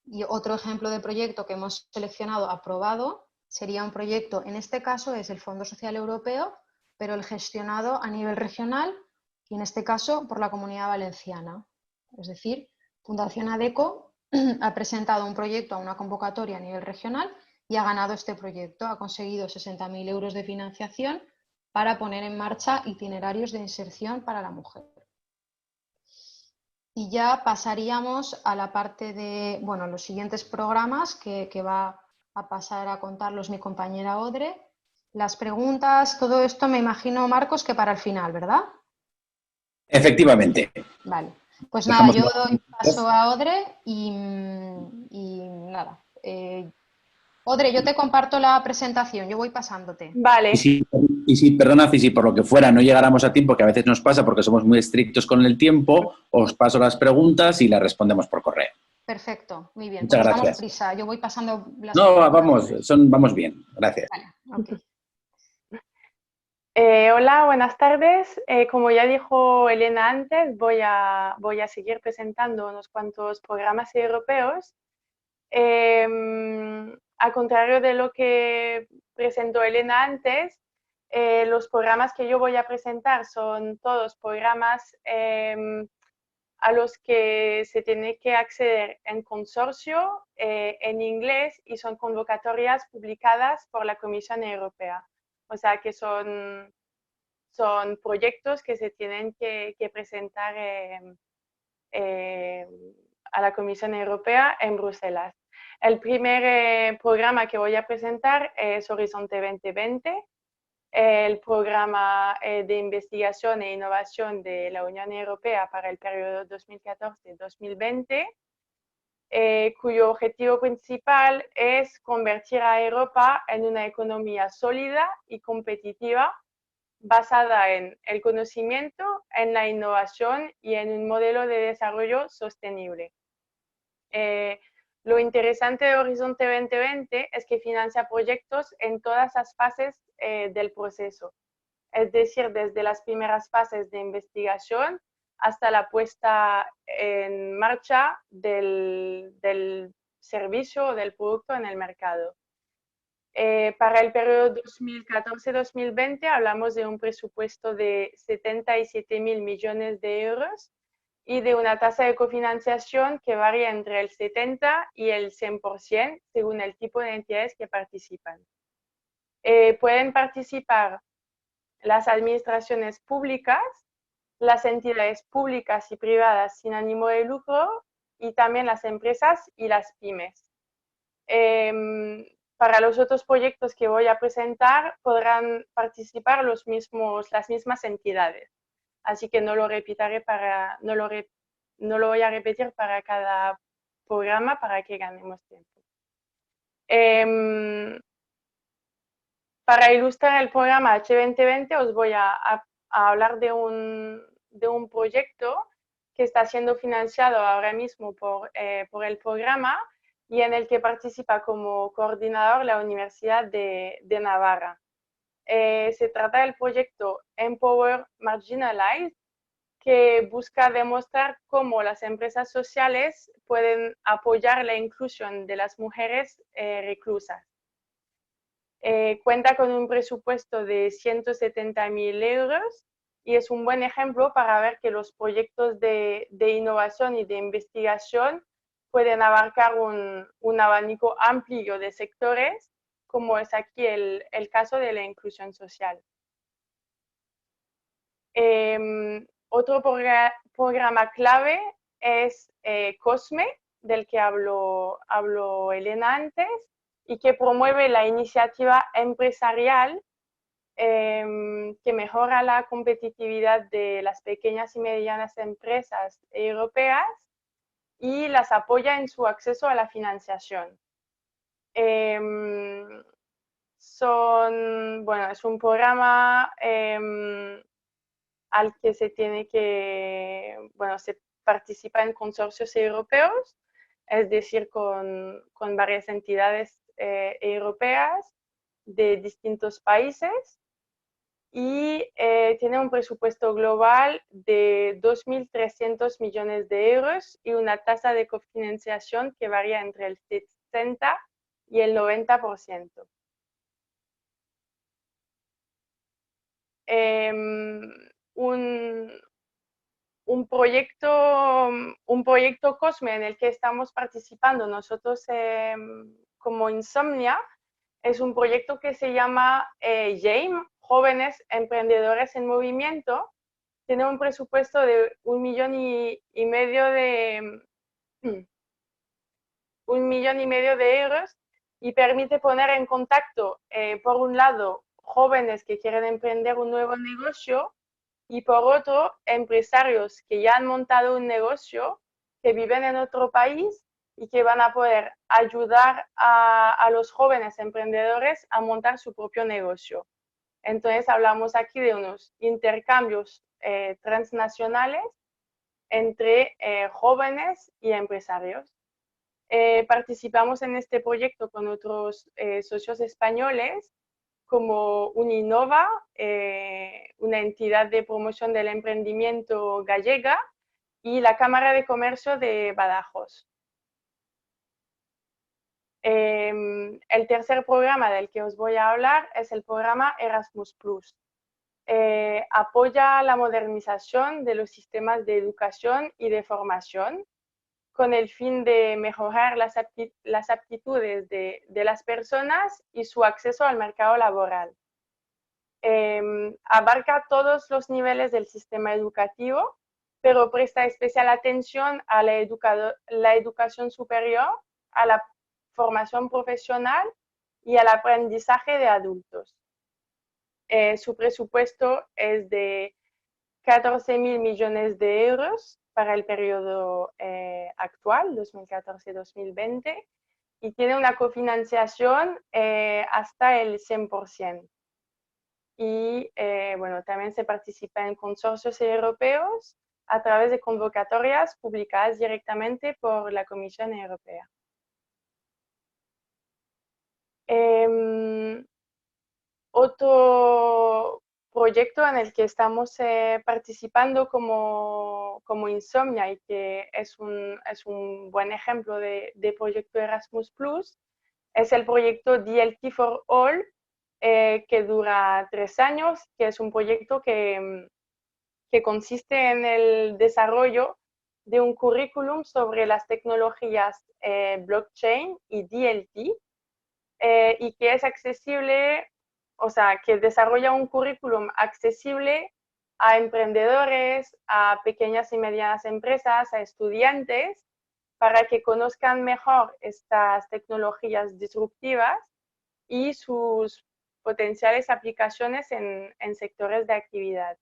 Y otro ejemplo de proyecto que hemos seleccionado aprobado sería un proyecto, en este caso es el Fondo Social Europeo, pero el gestionado a nivel regional y en este caso por la Comunidad Valenciana. Es decir, Fundación ADECO ha presentado un proyecto a una convocatoria a nivel regional y ha ganado este proyecto. Ha conseguido 60.000 euros de financiación para poner en marcha itinerarios de inserción para la mujer. Y ya pasaríamos a la parte de, bueno, los siguientes programas que va a pasar a contarlos mi compañera Audrey. Las preguntas, todo esto me imagino, Marcos, que para el final, ¿verdad? Efectivamente. Vale. Pues nada, Dejamos yo doy paso a Audrey y nada. Audrey, yo te comparto la presentación, yo voy pasándote. Y Vale, si, y si, perdona, si por lo que fuera no llegáramos a tiempo, que a veces nos pasa porque somos muy estrictos con el tiempo, os paso las preguntas y las respondemos por correo. Perfecto, muy bien, pues Muchas nos damos gracias. prisa. Yo voy pasando las No, preguntas. vamos bien. Gracias. Vale, ok. Hola, buenas tardes. Como ya dijo Elena antes, voy a seguir presentando unos cuantos programas europeos. Al contrario de lo que presentó Elena antes, los programas que yo voy a presentar son todos programas a los que se tiene que acceder en consorcio, en inglés, y son convocatorias publicadas por la Comisión Europea. O sea que son proyectos que se tienen que presentar a la Comisión Europea en Bruselas. El primer programa que voy a presentar es Horizonte 2020, el programa de investigación e innovación de la Unión Europea para el periodo 2014-2020, cuyo objetivo principal es convertir a Europa en una economía sólida y competitiva basada en el conocimiento, en la innovación y en un modelo de desarrollo sostenible. Lo interesante de Horizonte 2020 es que financia proyectos en todas las fases del proceso, es decir, desde las primeras fases de investigación hasta la puesta en marcha del servicio o del producto en el mercado. Para el periodo 2014-2020 hablamos de un presupuesto de 77.000 millones de euros y de una tasa de cofinanciación que varía entre el 70 y el 100% según el tipo de entidades que participan. Pueden participar las administraciones públicas, las entidades públicas y privadas sin ánimo de lucro y también las empresas y las pymes. Para los otros proyectos que voy a presentar podrán participar las mismas entidades. Así que no lo voy a repetir para cada programa para que ganemos tiempo. Para ilustrar el programa H2020 os voy a hablar de un proyecto que está siendo financiado ahora mismo por el programa y en el que participa como coordinador la Universidad de Navarra. Se trata del proyecto Empower Marginalized, que busca demostrar cómo las empresas sociales pueden apoyar la inclusión de las mujeres reclusas. Cuenta con un presupuesto de 170.000 euros y es un buen ejemplo para ver que los proyectos de innovación y de investigación pueden abarcar un abanico amplio de sectores como es aquí el caso de la inclusión social. Otro programa clave es COSME, del que habló Elena antes, y que promueve la iniciativa empresarial que mejora la competitividad de las pequeñas y medianas empresas europeas y las apoya en su acceso a la financiación. Es un programa al que se participa en consorcios europeos, es decir, con varias entidades europeas de distintos países, y tiene un presupuesto global de 2.300 millones de euros y una tasa de cofinanciación que varía entre el 60 y el 90%. Un proyecto COSME en el que estamos participando nosotros como Insomnia es un proyecto que se llama JAME, Jóvenes Emprendedores en Movimiento. Tiene un presupuesto de 1,5 millones de euros y permite poner en contacto, por un lado, jóvenes que quieren emprender un nuevo negocio y por otro, empresarios que ya han montado un negocio, que viven en otro país y que van a poder ayudar a los jóvenes emprendedores a montar su propio negocio. Entonces, hablamos aquí de unos intercambios transnacionales entre jóvenes y empresarios. Participamos en este proyecto con otros socios españoles como Uninova, una entidad de promoción del emprendimiento gallega, y la Cámara de Comercio de Badajoz. El tercer programa del que os voy a hablar es el programa Erasmus+. Apoya la modernización de los sistemas de educación y de formación con el fin de mejorar las aptitudes de las personas y su acceso al mercado laboral. Abarca todos los niveles del sistema educativo, pero presta especial atención a la educación superior, a la formación profesional y al aprendizaje de adultos. Su presupuesto es de 14.000 millones de euros para el periodo actual, 2014-2020, y tiene una cofinanciación hasta el 100%. Y también se participa en consorcios europeos a través de convocatorias publicadas directamente por la Comisión Europea. Otro proyecto en el que estamos participando como Insomnia y que es un buen ejemplo de proyecto Erasmus+, es el proyecto DLT for All, que dura 3 años, que es un proyecto que consiste en el desarrollo de un currículum sobre las tecnologías blockchain y DLT, y que es accesible, que desarrolla un currículum accesible a emprendedores, a pequeñas y medianas empresas, a estudiantes, para que conozcan mejor estas tecnologías disruptivas y sus potenciales aplicaciones en sectores de actividad.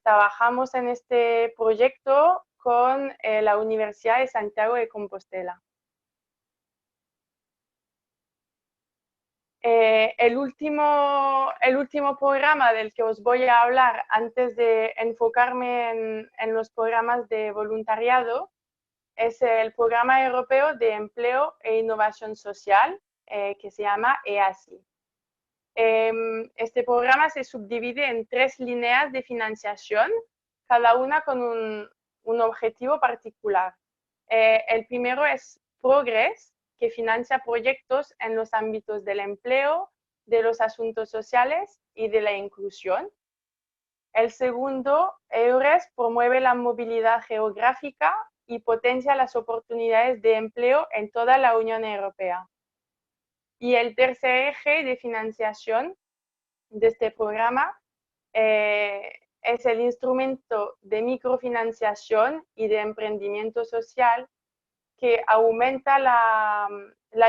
Trabajamos en este proyecto con la Universidad de Santiago de Compostela. El último programa del que os voy a hablar antes de enfocarme en los programas de voluntariado es el Programa Europeo de Empleo e Innovación Social, que se llama EASI. Este programa se subdivide en 3 líneas de financiación, cada una con un objetivo particular. El primero es Progress, que financia proyectos en los ámbitos del empleo, de los asuntos sociales y de la inclusión. El segundo, EURES, promueve la movilidad geográfica y potencia las oportunidades de empleo en toda la Unión Europea. Y el tercer eje de financiación de este programa es el instrumento de microfinanciación y de emprendimiento social que aumenta la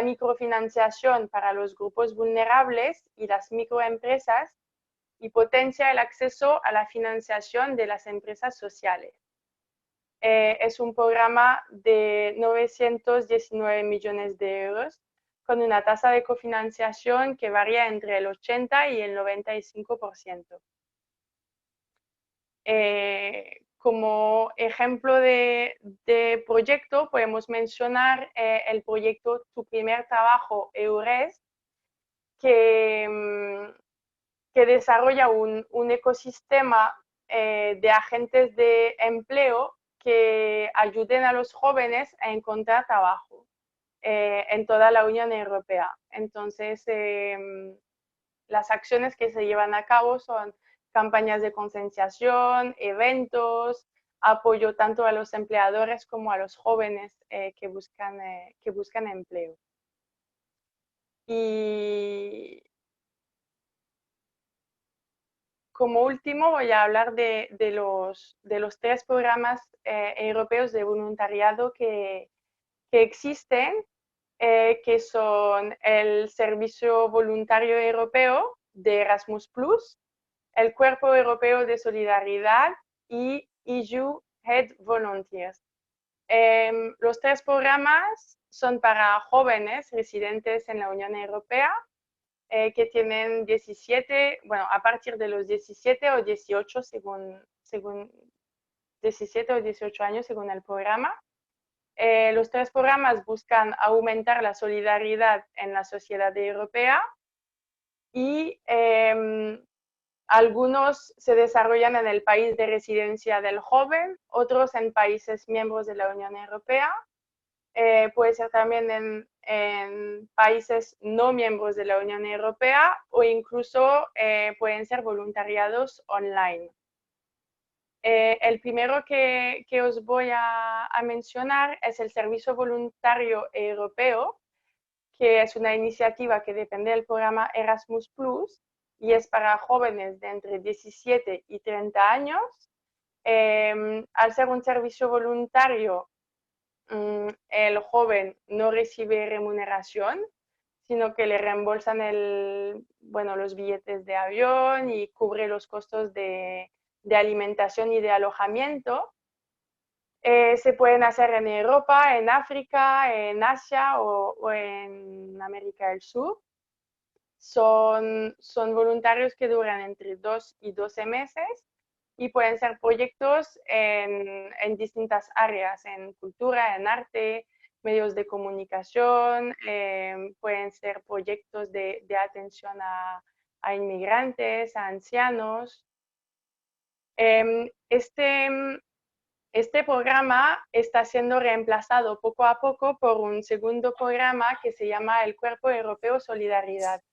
microfinanciación para los grupos vulnerables y las microempresas y potencia el acceso a la financiación de las empresas sociales. Es un programa de 919 millones de euros con una tasa de cofinanciación que varía entre el 80 y el 95%. Como ejemplo de proyecto podemos mencionar el proyecto Tu Primer Trabajo EURES, que desarrolla un ecosistema de agentes de empleo que ayuden a los jóvenes a encontrar trabajo en toda la Unión Europea. Entonces, las acciones que se llevan a cabo son campañas de concienciación, eventos, apoyo tanto a los empleadores como a los jóvenes que buscan empleo. Y como último voy a hablar de los 3 programas europeos de voluntariado que existen, que son el Servicio Voluntario Europeo de Erasmus+, el Cuerpo Europeo de Solidaridad y EU Head Volunteers. Los 3 programas son para jóvenes residentes en la Unión Europea que tienen 17, bueno, a partir de los 17 o 18, según 17 o 18 años, según el programa. Los 3 programas buscan aumentar la solidaridad en la sociedad europea y algunos se desarrollan en el país de residencia del joven, otros en países miembros de la Unión Europea. Puede ser también en países no miembros de la Unión Europea o incluso pueden ser voluntariados online. El primero que os voy a mencionar es el Servicio Voluntario Europeo, que es una iniciativa que depende del programa Erasmus+, y es para jóvenes de entre 17 y 30 años. Al ser un servicio voluntario, el joven no recibe remuneración, sino que le reembolsan los billetes de avión y cubre los costos de alimentación y de alojamiento. Se pueden hacer en Europa, en África, en Asia o en América del Sur. Son voluntarios que duran entre 2 y 12 meses y pueden ser proyectos en distintas áreas, en cultura, en arte, medios de comunicación, pueden ser proyectos de atención a inmigrantes, a ancianos. Este programa está siendo reemplazado poco a poco por un segundo programa que se llama el Cuerpo Europeo Solidaridad.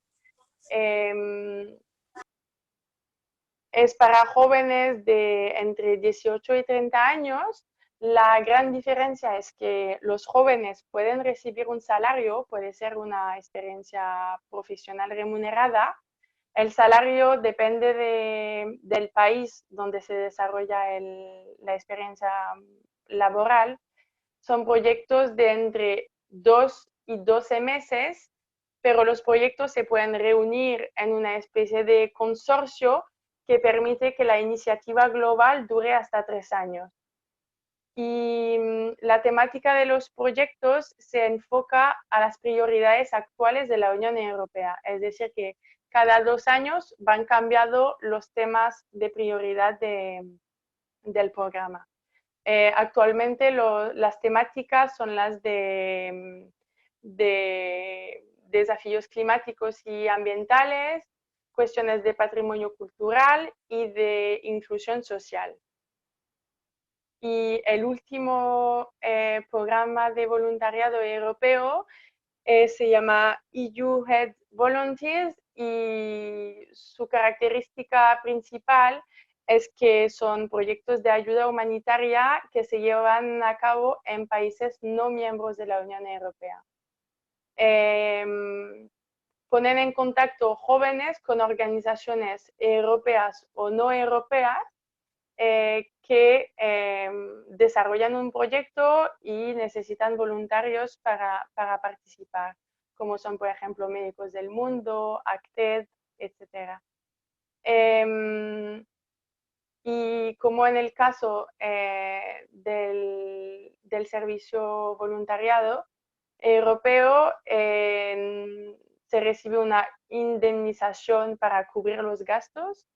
Es para jóvenes de entre 18 y 30 años. La gran diferencia es que los jóvenes pueden recibir un salario, puede ser una experiencia profesional remunerada. El salario depende del país donde se desarrolla la experiencia laboral. Son proyectos de entre 2 y 12 meses, pero los proyectos se pueden reunir en una especie de consorcio que permite que la iniciativa global dure hasta 3 años. Y la temática de los proyectos se enfoca a las prioridades actuales de la Unión Europea, es decir, que cada 2 años van cambiando los temas de prioridad del programa. Actualmente las temáticas son las de desafíos climáticos y ambientales, cuestiones de patrimonio cultural y de inclusión social. Y el último programa de voluntariado europeo se llama EU Head Volunteers y su característica principal es que son proyectos de ayuda humanitaria que se llevan a cabo en países no miembros de la Unión Europea. ponen en contacto jóvenes con organizaciones europeas o no europeas que desarrollan un proyecto y necesitan voluntarios para participar, como son, por ejemplo, Médicos del Mundo, ACTED, etc. Y como en el caso del servicio voluntariado europeo, se recibe una indemnización para cubrir los gastos,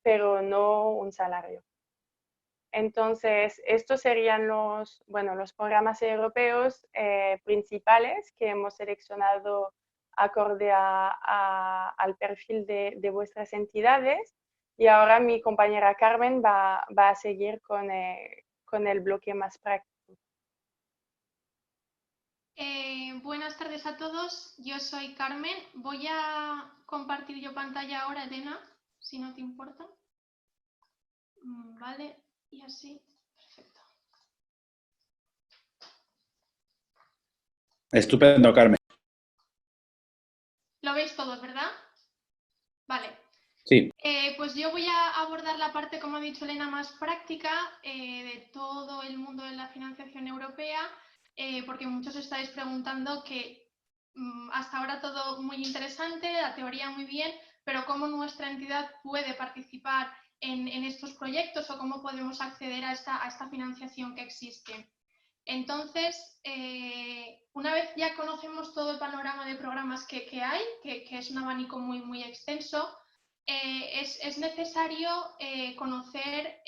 pero no un salario. Entonces, estos serían los programas europeos principales que hemos seleccionado acorde al perfil de vuestras entidades. Y ahora mi compañera Carmen va a seguir con el bloque más práctico. Buenas tardes a todos, yo soy Carmen. Voy a compartir yo pantalla ahora, Elena, si no te importa. Vale, y así, perfecto. Estupendo, Carmen. ¿Lo veis todos, verdad? Vale. Sí. Pues yo voy a abordar la parte, como ha dicho Elena, más práctica de todo el mundo de la financiación europea, porque muchos estáis preguntando que hasta ahora todo muy interesante, la teoría muy bien, pero cómo nuestra entidad puede participar en estos proyectos o cómo podemos acceder a esta financiación que existe. Entonces, una vez ya conocemos todo el panorama de programas que hay, que es un abanico muy, muy extenso, es necesario conocer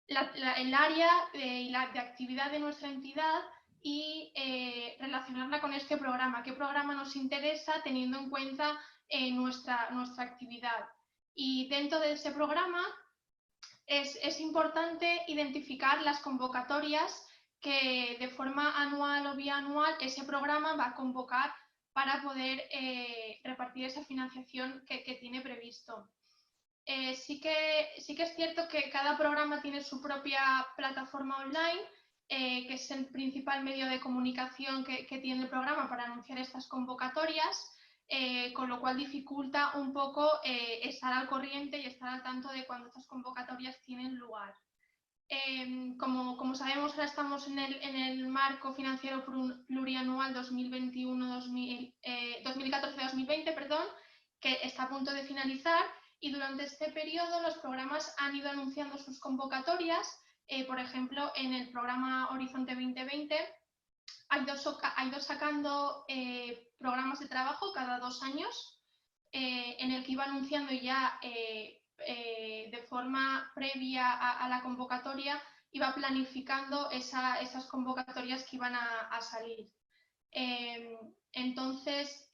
el área de actividad de nuestra entidad y relacionarla con este programa. ¿Qué programa nos interesa teniendo en cuenta nuestra actividad? Y dentro de ese programa es importante identificar las convocatorias que de forma anual o bianual ese programa va a convocar para poder repartir esa financiación que tiene previsto. Sí que es cierto que cada programa tiene su propia plataforma online, que es el principal medio de comunicación que tiene el programa para anunciar estas convocatorias, con lo cual dificulta un poco estar al corriente y estar al tanto de cuando estas convocatorias tienen lugar. Como sabemos, ahora estamos en el marco financiero plurianual 2014-2020, que está a punto de finalizar, y durante este periodo los programas han ido anunciando sus convocatorias. Por ejemplo, en el programa Horizonte 2020 ha ido sacando programas de trabajo cada 2 años, en el que iba anunciando ya de forma previa a la convocatoria, iba planificando esas convocatorias que iban a salir. Entonces,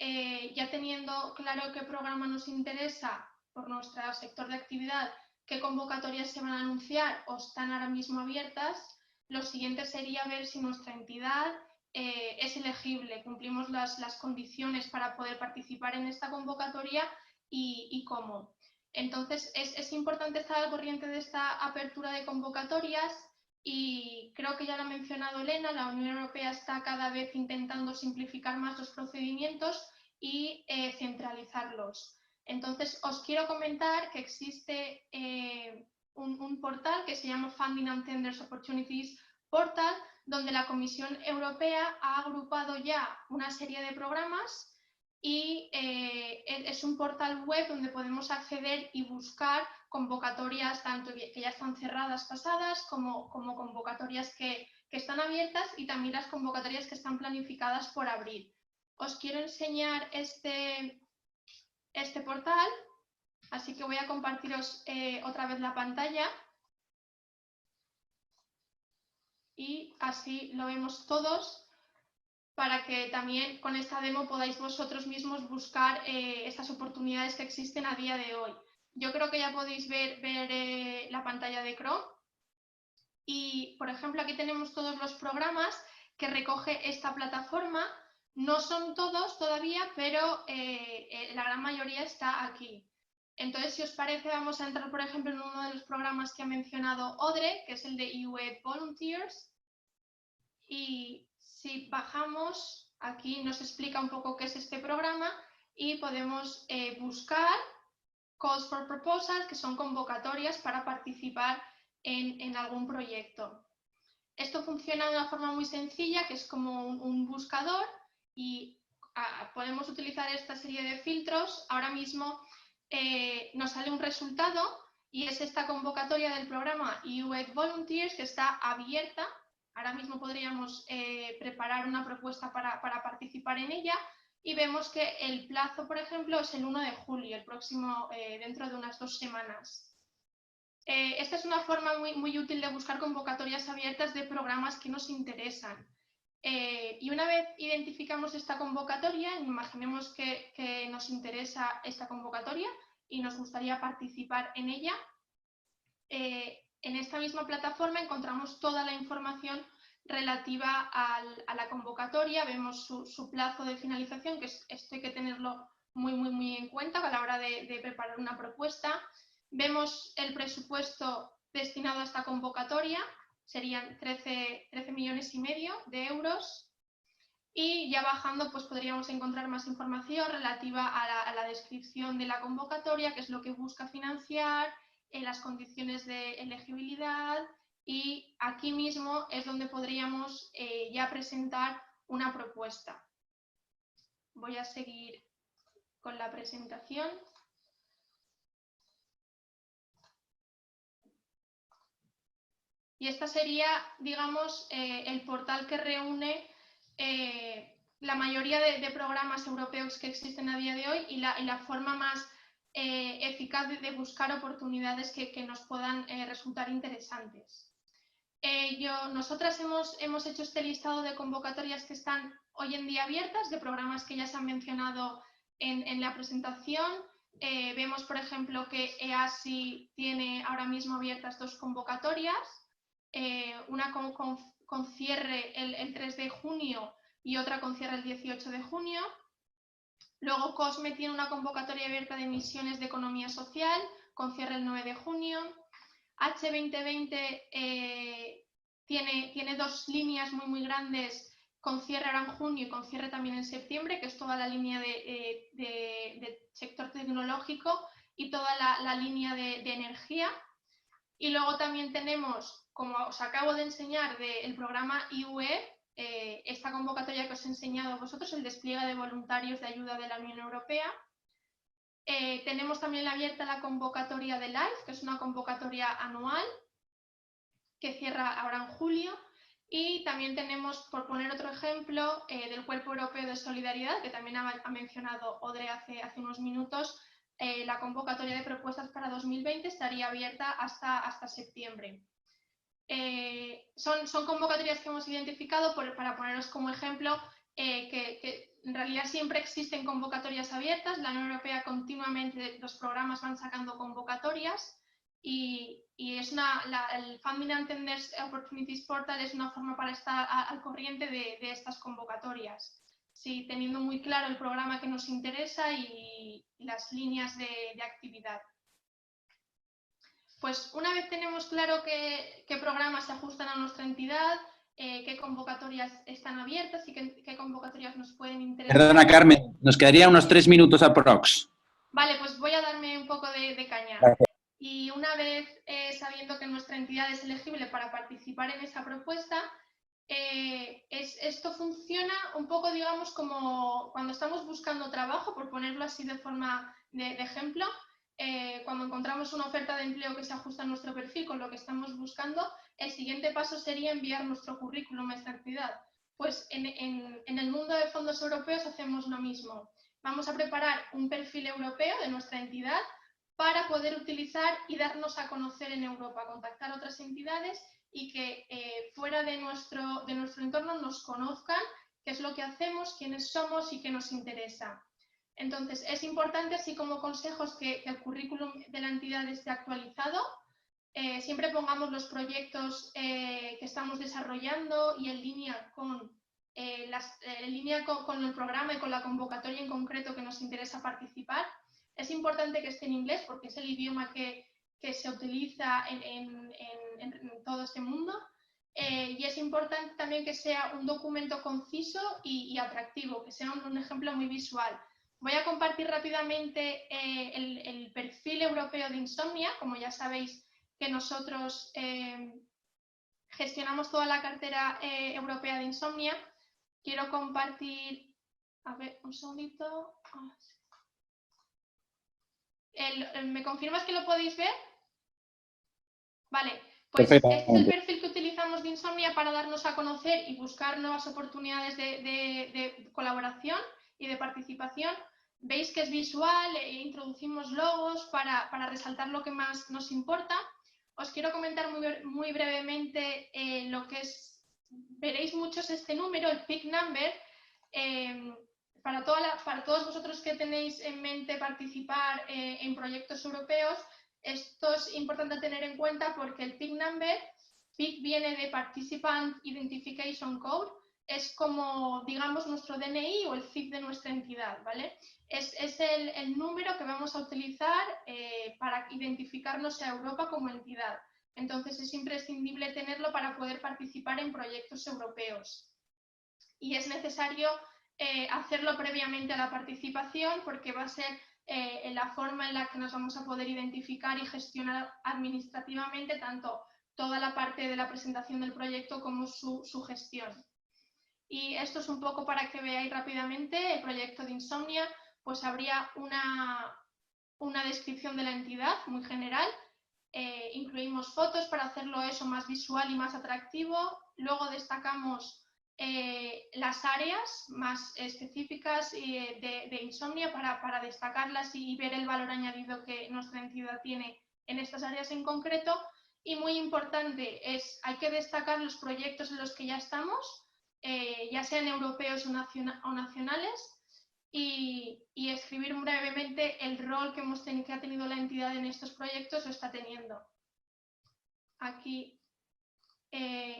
ya teniendo claro qué programa nos interesa por nuestro sector de actividad, qué convocatorias se van a anunciar o están ahora mismo abiertas, lo siguiente sería ver si nuestra entidad es elegible, cumplimos las condiciones para poder participar en esta convocatoria y cómo. Entonces, es importante estar al corriente de esta apertura de convocatorias y creo que ya lo ha mencionado Elena, la Unión Europea está cada vez intentando simplificar más los procedimientos y centralizarlos. Entonces, os quiero comentar que existe un portal que se llama Funding and Tenders Opportunities Portal, donde la Comisión Europea ha agrupado ya una serie de programas y es un portal web donde podemos acceder y buscar convocatorias tanto que ya están cerradas pasadas como convocatorias que están abiertas y también las convocatorias que están planificadas por abrir. Os quiero enseñar este portal, así que voy a compartiros otra vez la pantalla y así lo vemos todos, para que también con esta demo podáis vosotros mismos buscar estas oportunidades que existen a día de hoy. Yo creo que ya podéis ver la pantalla de Chrome y, por ejemplo, aquí tenemos todos los programas que recoge esta plataforma. No son todos todavía, pero la gran mayoría está aquí. Entonces, si os parece, vamos a entrar, por ejemplo, en uno de los programas que ha mencionado Audrey, que es el de EU Volunteers. Y si bajamos, aquí nos explica un poco qué es este programa y podemos buscar calls for proposals, que son convocatorias para participar en algún proyecto. Esto funciona de una forma muy sencilla, que es como un buscador, y podemos utilizar esta serie de filtros. Ahora mismo nos sale un resultado y es esta convocatoria del programa EU8 Volunteers, que está abierta. Ahora mismo podríamos preparar una propuesta para participar en ella, y vemos que el plazo, por ejemplo, es el 1 de julio, el próximo, dentro de unas 2 semanas. Esta es una forma muy útil de buscar convocatorias abiertas de programas que nos interesan. Y una vez identificamos esta convocatoria, imaginemos que nos interesa esta convocatoria y nos gustaría participar en ella, en esta misma plataforma encontramos toda la información relativa a la convocatoria. Vemos su plazo de finalización, que esto hay que tenerlo muy en cuenta a la hora de preparar una propuesta. Vemos el presupuesto destinado a esta convocatoria, serían 13,5 millones de euros. Y ya bajando, pues podríamos encontrar más información relativa a la descripción de la convocatoria, qué es lo que busca financiar, las condiciones de elegibilidad, y aquí mismo es donde podríamos ya presentar una propuesta. Voy a seguir con la presentación. Y esta sería, digamos, el portal que reúne la mayoría de programas europeos que existen a día de hoy y la forma más eficaz de buscar oportunidades que nos puedan resultar interesantes. Nosotras hemos hecho este listado de convocatorias que están hoy en día abiertas, de programas que ya se han mencionado en la presentación. Vemos, por ejemplo, que EASI tiene ahora mismo abiertas 2 convocatorias, una con cierre el 3 de junio y otra con cierre el 18 de junio. Luego COSME tiene una convocatoria abierta de misiones de economía social con cierre el 9 de junio. H2020 tiene 2 líneas muy grandes con cierre ahora en junio y con cierre también en septiembre, que es toda la línea de sector tecnológico y toda la línea de energía. Y luego también tenemos, como os acabo de enseñar, del programa IUE, esta convocatoria que os he enseñado a vosotros, el despliegue de voluntarios de ayuda de la Unión Europea. Tenemos también abierta la convocatoria de LIFE, que es una convocatoria anual que cierra ahora en julio. Y también tenemos, por poner otro ejemplo, del Cuerpo Europeo de Solidaridad, que también ha mencionado Audrey hace unos minutos. La convocatoria de propuestas para 2020 estaría abierta hasta septiembre. Son convocatorias que hemos identificado para poneros como ejemplo que en realidad siempre existen convocatorias abiertas. La Unión Europea continuamente, los programas van sacando convocatorias, y es el Funding and Tenders Opportunities Portal es una forma para estar al corriente de estas convocatorias. Sí, teniendo muy claro el programa que nos interesa y las líneas de actividad. Pues una vez tenemos claro qué programas se ajustan a nuestra entidad, qué convocatorias están abiertas y qué convocatorias nos pueden interesar. Perdona, Carmen, nos quedaría unos 3 minutos aprox. Vale, pues voy a darme un poco de caña. Gracias. Y una vez sabiendo que nuestra entidad es elegible para participar en esa propuesta, esto funciona un poco, digamos, como cuando estamos buscando trabajo, por ponerlo así de forma de ejemplo. Cuando encontramos una oferta de empleo que se ajusta a nuestro perfil con lo que estamos buscando, el siguiente paso sería enviar nuestro currículum a esta entidad. Pues en el mundo de fondos europeos hacemos lo mismo. Vamos a preparar un perfil europeo de nuestra entidad para poder utilizar y darnos a conocer en Europa, contactar a otras entidades y que fuera de nuestro entorno nos conozcan qué es lo que hacemos, quiénes somos y qué nos interesa. Entonces, es importante, así como consejos, que el currículum de la entidad esté actualizado. Siempre pongamos los proyectos que estamos desarrollando y en línea con el programa y con la convocatoria en concreto que nos interesa participar. Es importante que esté en inglés porque es el idioma que se utiliza en todo este mundo. Y es importante también que sea un documento conciso y atractivo, que sea un ejemplo muy visual. Voy a compartir rápidamente el perfil europeo de Insomnia. Como ya sabéis que nosotros gestionamos toda la cartera europea de Insomnia, quiero compartir, a ver, un segundito. ¿Me confirmas que lo podéis ver? Vale, pues este es el perfil que utilizamos de Insomnia para darnos a conocer y buscar nuevas oportunidades de colaboración y de participación. Veis que es visual, introducimos logos para resaltar lo que más nos importa. Os quiero comentar muy brevemente lo que es, veréis muchos este número, el peak number. Para todos vosotros que tenéis en mente participar en proyectos europeos, esto es importante tener en cuenta porque el peak number, peak viene de Participant Identification Code, es como, digamos, nuestro DNI o el CIF de nuestra entidad, ¿vale? Es el número que vamos a utilizar para identificarnos a Europa como entidad. Entonces es imprescindible tenerlo para poder participar en proyectos europeos. Y es necesario hacerlo previamente a la participación porque va a ser la forma en la que nos vamos a poder identificar y gestionar administrativamente tanto toda la parte de la presentación del proyecto como su gestión. Y esto es un poco para que veáis rápidamente el proyecto de Insomnia, pues habría una descripción de la entidad muy general, incluimos fotos para hacerlo eso más visual y más atractivo, luego destacamos las áreas más específicas de Insomnia para destacarlas y ver el valor añadido que nuestra entidad tiene en estas áreas en concreto. Y muy importante hay que destacar los proyectos en los que ya estamos, ya sean europeos o nacionales, y escribir brevemente el rol que ha tenido la entidad en estos proyectos o está teniendo. Aquí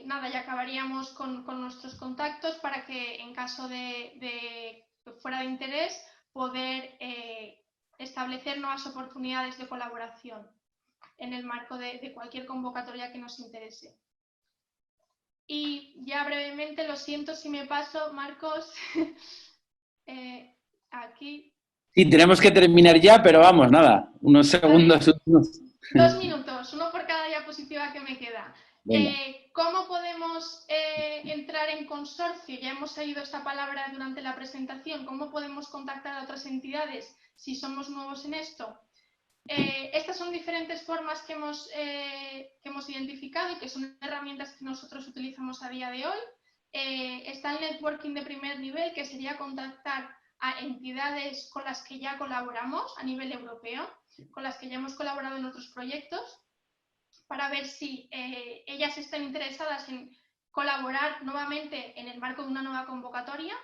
nada, ya acabaríamos con nuestros contactos para que en caso de que fuera de interés poder establecer nuevas oportunidades de colaboración en el marco de cualquier convocatoria que nos interese. Y ya brevemente, lo siento si me paso, Marcos, aquí. Sí, tenemos que terminar ya, pero vamos, nada, unos segundos. 2 minutos, uno por cada diapositiva que me queda. ¿Cómo podemos entrar en consorcio? Ya hemos oído esta palabra durante la presentación. ¿Cómo podemos contactar a otras entidades si somos nuevos en esto? Estas son diferentes formas que hemos identificado y que son herramientas que nosotros utilizamos a día de hoy. Está el networking de primer nivel, que sería contactar a entidades con las que ya colaboramos a nivel europeo, con las que ya hemos colaborado en otros proyectos, para ver si ellas están interesadas en colaborar nuevamente en el marco de una nueva convocatoria.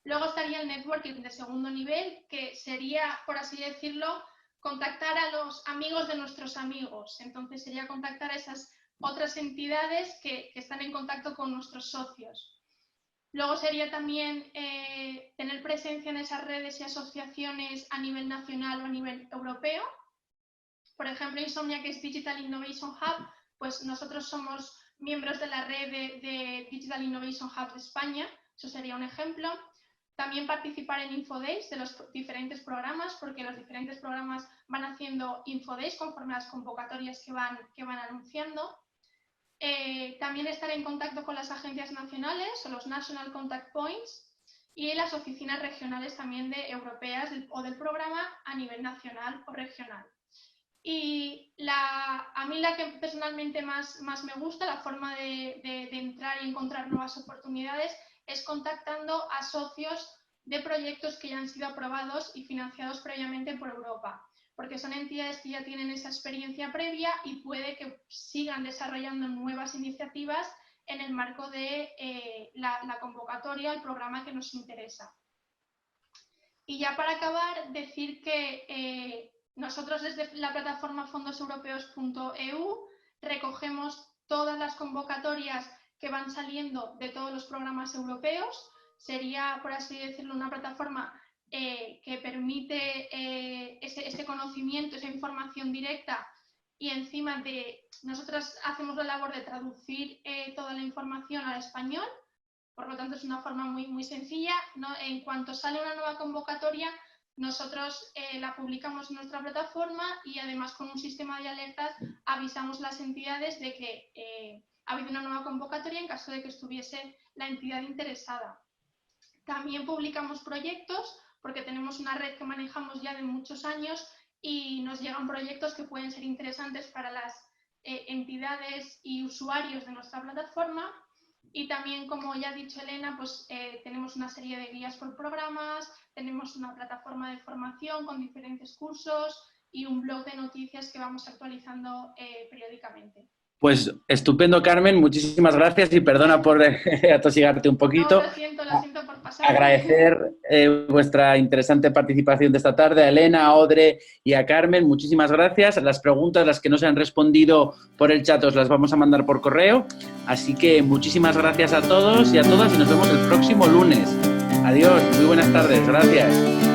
Luego estaría el networking de segundo nivel, que sería, por así decirlo, contactar a los amigos de nuestros amigos. Entonces sería contactar a esas otras entidades que están en contacto con nuestros socios. Luego sería también tener presencia en esas redes y asociaciones a nivel nacional o a nivel europeo. Por ejemplo, Insomnia, que es Digital Innovation Hub, pues nosotros somos miembros de la red de Digital Innovation Hub de España, eso sería un ejemplo. También participar en Infodays de los diferentes programas, porque los diferentes programas van haciendo Infodays conforme a las convocatorias que van anunciando. También estar en contacto con las agencias nacionales o los National Contact Points y las oficinas regionales también europeas o del programa a nivel nacional o regional. Y a mí la que personalmente más me gusta, la forma de entrar y encontrar nuevas oportunidades, es contactando a socios de proyectos que ya han sido aprobados y financiados previamente por Europa, porque son entidades que ya tienen esa experiencia previa y puede que sigan desarrollando nuevas iniciativas en el marco de la convocatoria, el programa que nos interesa. Y ya para acabar, decir que nosotros desde la plataforma fondoseuropeos.eu recogemos todas las convocatorias que van saliendo de todos los programas europeos. Sería, por así decirlo, una plataforma que permite ese conocimiento, esa información directa, y encima nosotros hacemos la labor de traducir toda la información al español. Por lo tanto, es una forma muy sencilla, ¿no? En cuanto sale una nueva convocatoria, Nosotros la publicamos en nuestra plataforma y además con un sistema de alertas avisamos las entidades de que ha habido una nueva convocatoria en caso de que estuviese la entidad interesada. También publicamos proyectos porque tenemos una red que manejamos ya de muchos años y nos llegan proyectos que pueden ser interesantes para las entidades y usuarios de nuestra plataforma. Y también, como ya ha dicho Elena, pues tenemos una serie de guías por programas, tenemos una plataforma de formación con diferentes cursos y un blog de noticias que vamos actualizando periódicamente. Pues estupendo, Carmen, muchísimas gracias y perdona por atosigarte un poquito. No, lo siento por pasar. Agradecer vuestra interesante participación de esta tarde a Elena, a Audrey y a Carmen. Muchísimas gracias. Las preguntas, las que no se han respondido por el chat, os las vamos a mandar por correo. Así que muchísimas gracias a todos y a todas y nos vemos el próximo lunes. Adiós, muy buenas tardes. Gracias.